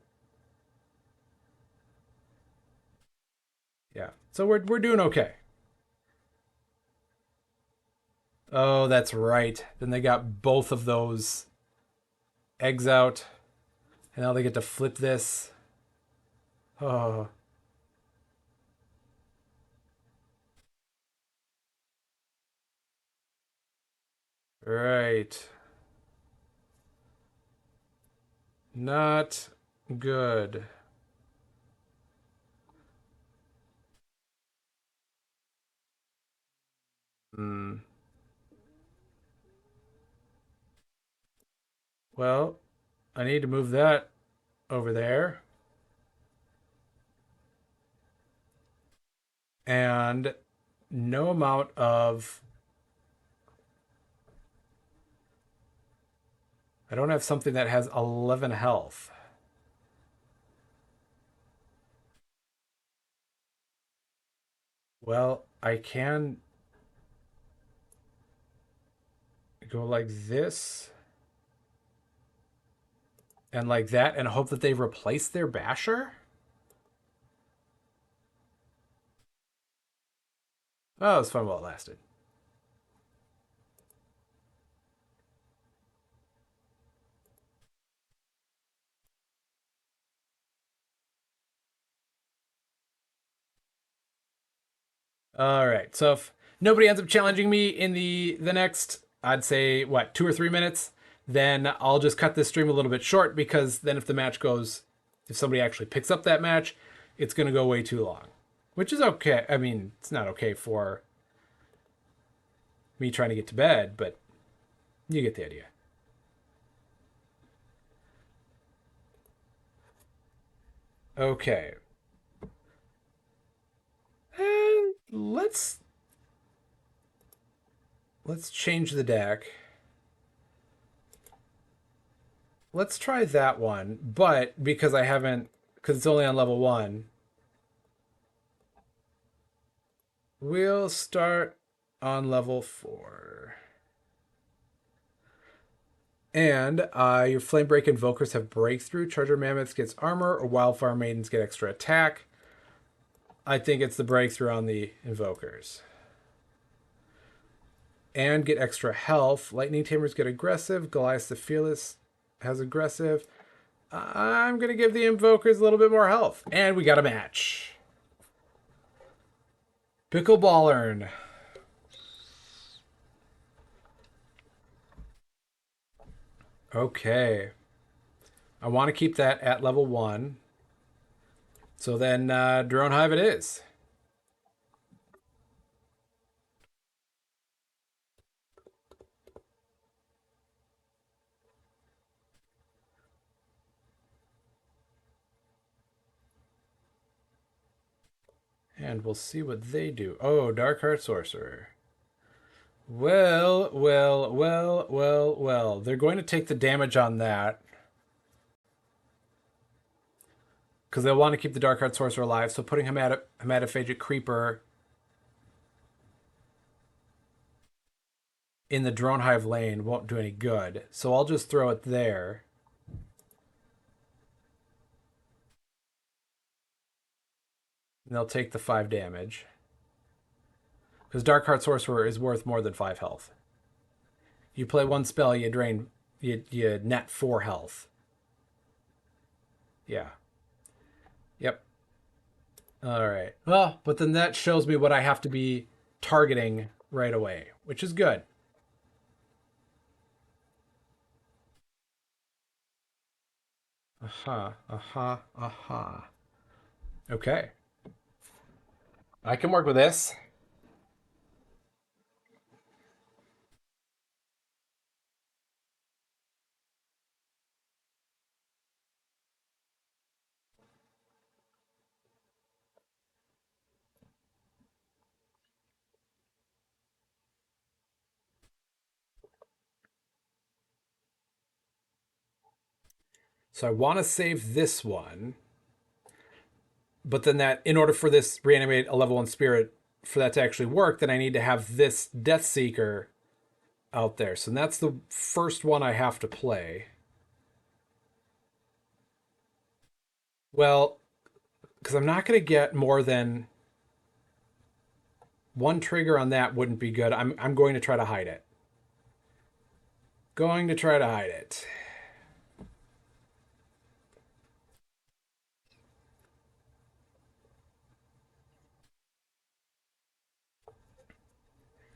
Yeah. So we're doing okay. Oh, that's right. Then they got both of those eggs out. And now they get to flip this. Oh, right. Not good. Hmm. Well, I need to move that over there. And no amount of. I don't have something that has 11 health. Well, I can go like this and like that and hope that they replace their basher. Oh, it was fun while it lasted. All right. So if nobody ends up challenging me in the next, I'd say what, 2 or 3 minutes, then I'll just cut this stream a little bit short because then if the match goes, if somebody actually picks up that match, it's going to go way too long, which is okay. I mean, it's not okay for me trying to get to bed, but you get the idea. Okay. And let's change the deck. Let's try that one, but because I haven't, because it's only on level 1, we'll start on level 4. And your Flamebreak Invokers have Breakthrough, Charger Mammoths gets Armor, or Wildfire Maidens get extra attack. I think it's the Breakthrough on the Invokers. And get extra health. Lightning Tamers get Aggressive, Goliath the Fearless has Aggressive. I'm going to give the Invokers a little bit more health. And we got a match. Pickleballern. Okay. I want to keep that at level 1. So then Drone Hive it is. And we'll see what they do. Oh, Dark Heart Sorcerer. Well, well, well, well, well. They're going to take the damage on that. Because they'll want to keep the Dark Heart Sorcerer alive. So putting Hematophagic Creeper in the Drone Hive lane won't do any good. So I'll just throw it there. And they'll take the 5 damage. Because Dark Heart Sorcerer is worth more than 5 health. You play one spell, you drain, you net 4 health. Yeah. Yep. All right. Well, but then that shows me what I have to be targeting right away, which is good. Aha, aha, aha. Okay. I can work with this. So I want to save this one. But then that, in order for this reanimate a level 1 spirit, for that to actually work, then I need to have this Death Seeker out there. So that's the first one I have to play. Well, because I'm not going to get more than one trigger on that wouldn't be good. I'm going to try to hide it. Going to try to hide it.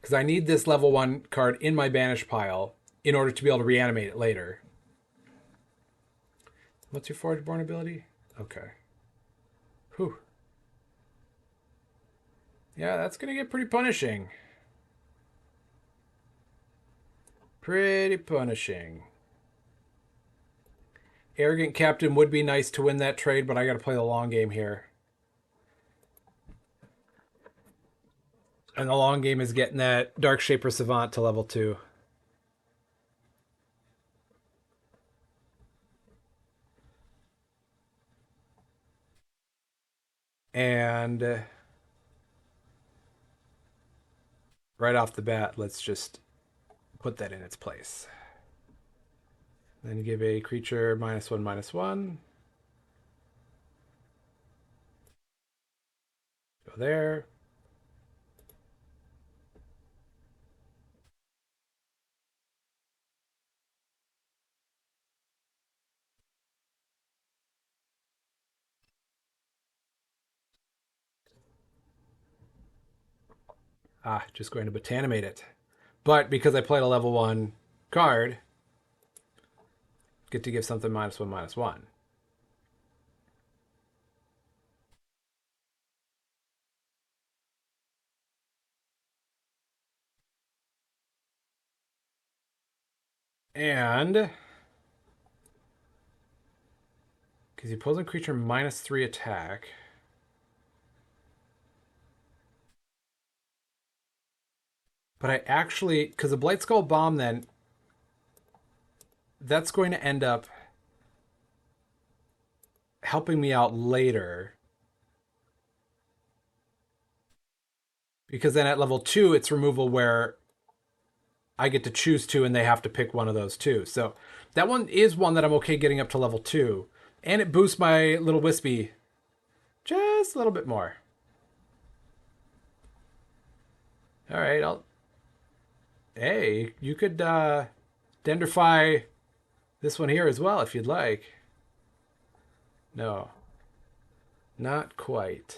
Because I need this level 1 card in my banish pile in order to be able to reanimate it later. What's your Forgeborn ability? Okay. Whew. Yeah, that's going to get pretty punishing. Pretty punishing. Arrogant Captain would be nice to win that trade, but I got to play the long game here. And the long game is getting that Dark Shaper Savant to level 2. And right off the bat, let's just put that in its place. Then give a creature -1/-1. Go there. Just going to botanimate it. But because I played a level 1 card, get to give something -1/-1. And because the opposing creature -3 attack. But I actually, because the Blight Skull Bomb then, that's going to end up helping me out later. Because then at level 2, it's removal where I get to choose 2 and they have to pick one of those 2. So that one is one that I'm okay getting up to level 2. And it boosts my little Wispy just a little bit more. All right, Hey, you could dendrify this one here as well if you'd like. No, not quite.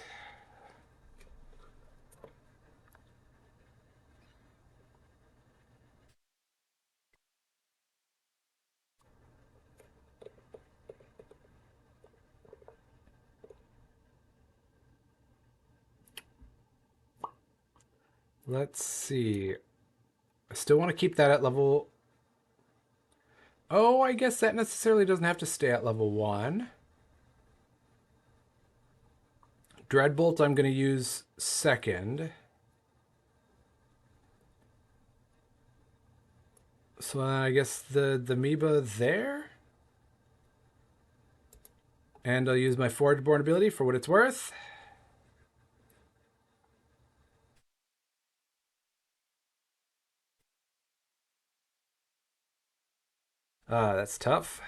Let's see. I still want to keep that at level. Oh, I guess that necessarily doesn't have to stay at level 1. Dreadbolt I'm going to use second. So I guess the amoeba there. And I'll use my Forgeborn ability for what it's worth. That's tough.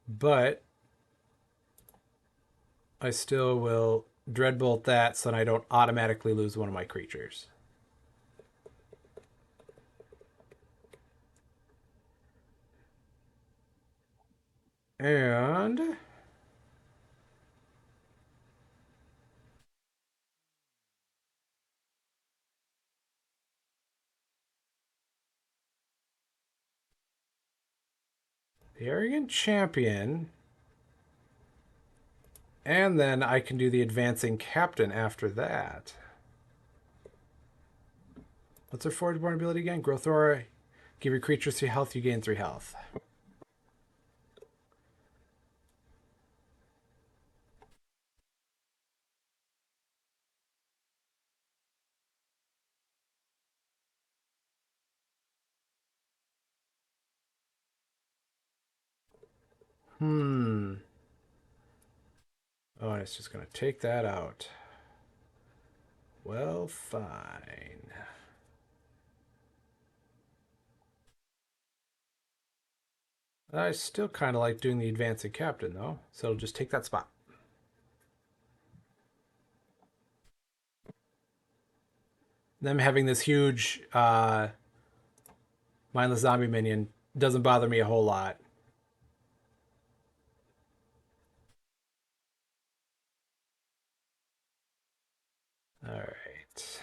But I still will Dreadbolt that so that I don't automatically lose one of my creatures. And the Arrogant Champion. And then I can do the Advancing Captain after that. What's our Forgeborn ability again? Growth Aura. Give your creatures 3 health, you gain 3 health. Oh, and it's just going to take that out. Well, fine. I still kind of like doing the Advancing Captain, though. So it'll just take that spot. Them having this huge mindless zombie minion doesn't bother me a whole lot. All right.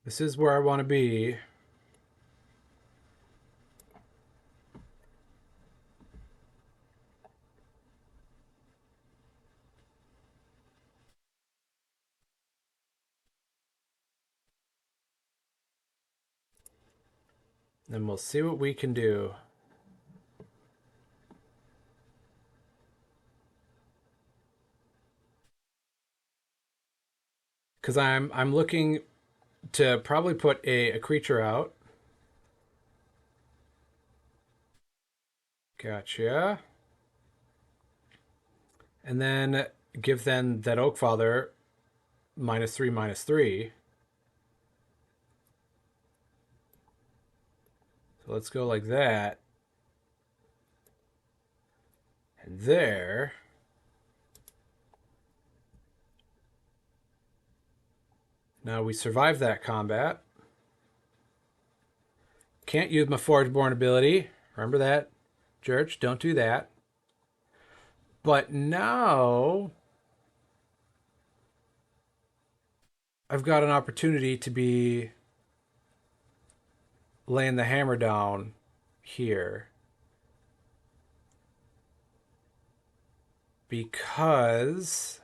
This is where I want to be. And we'll see what we can do. Because I'm looking to probably put a creature out. Gotcha. And then give then that Oakfather -3/-3. So let's go like that. And there. Now we survive that combat. Can't use my Forgeborn ability. Remember that, Jurch? Don't do that. But now I've got an opportunity to be laying the hammer down here. Because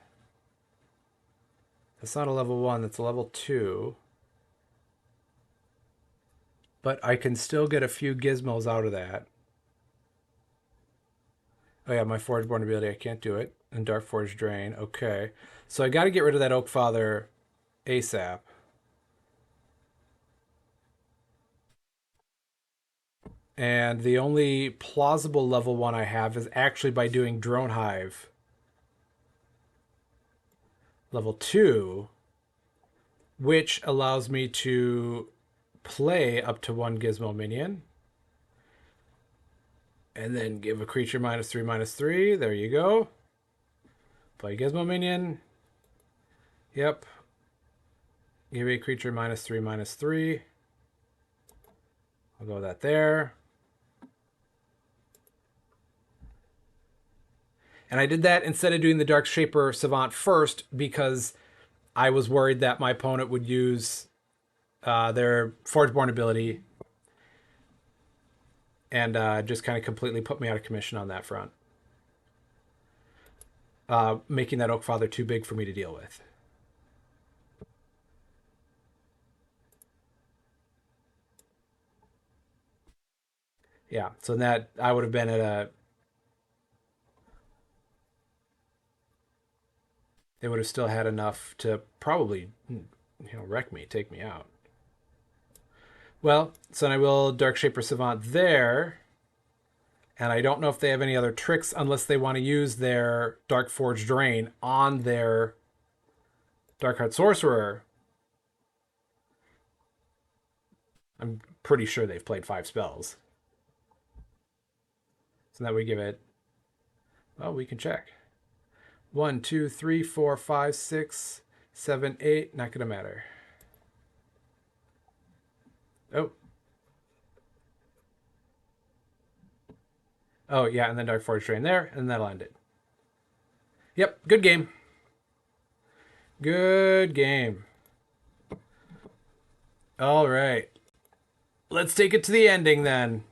that's not a level 1, that's a level 2. But I can still get a few gizmos out of that. Oh yeah, my Forgeborn ability, I can't do it. And Dark Forge Drain, okay. So I got to get rid of that Oakfather ASAP. And the only plausible level 1 I have is actually by doing Drone Hive. Level 2, which allows me to play up to 1 gizmo minion. And then give a creature -3/-3. There you go. Play gizmo minion. Yep. Give a creature -3/-3. I'll go with that there. And I did that instead of doing the Darkshaper Savant first because I was worried that my opponent would use their Forgeborn ability and just kind of completely put me out of commission on that front. Making that Oakfather too big for me to deal with. Yeah, so that I would have been at a... They would have still had enough to probably, wreck me, take me out. Well, so then I will Darkshaper Savant there. And I don't know if they have any other tricks unless they want to use their Darkforge Drain on their Darkheart Sorcerer. I'm pretty sure they've played 5 spells. So that we give it... Well, we can check. 1, 2, 3, 4, 5, 6, 7, 8. Not going to matter. Oh. Oh, yeah, and then Darkforge Drain there, and that'll end it. Yep, good game. Good game. All right. Let's take it to the ending then.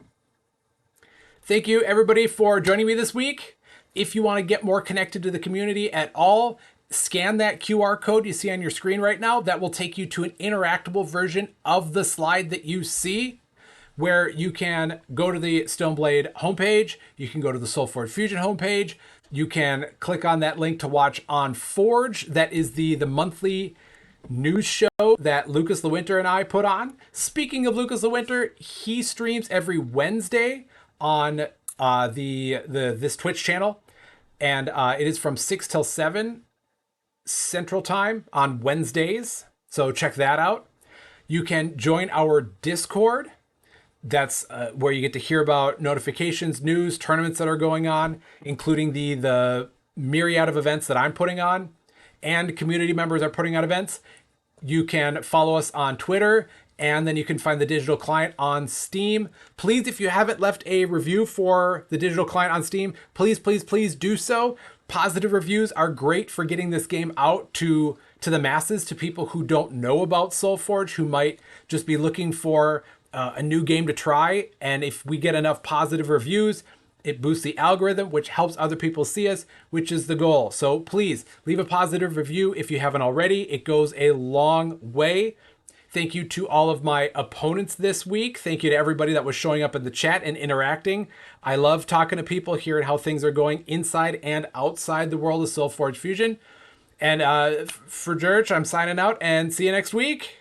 Thank you, everybody, for joining me this week. If you want to get more connected to the community at all, scan that QR code you see on your screen right now. That will take you to an interactable version of the slide that you see, where you can go to the Stoneblade homepage. You can go to the SolForge Fusion homepage. You can click on that link to watch on Forge. That is the monthly news show that Lucas Lewinter and I put on. Speaking of Lucas Lewinter, he streams every Wednesday on this Twitch channel. And it is from 6 till 7 Central Time on Wednesdays. So check that out. You can join our Discord. That's where you get to hear about notifications, news, tournaments that are going on, including the myriad of events that I'm putting on, and community members are putting on events. You can follow us on Twitter, and then you can find the digital client on Steam. Please, if you haven't left a review for the digital client on Steam, please, please, please do so. Positive reviews are great for getting this game out to the masses, to people who don't know about SolForge, who might just be looking for a new game to try. And if we get enough positive reviews, it boosts the algorithm, which helps other people see us, which is the goal. So please leave a positive review if you haven't already. It goes a long way. Thank you to all of my opponents this week. Thank you to everybody that was showing up in the chat and interacting. I love talking to people, hearing how things are going inside and outside the world of SolForge Fusion. And for Jurch, I'm signing out and see you next week.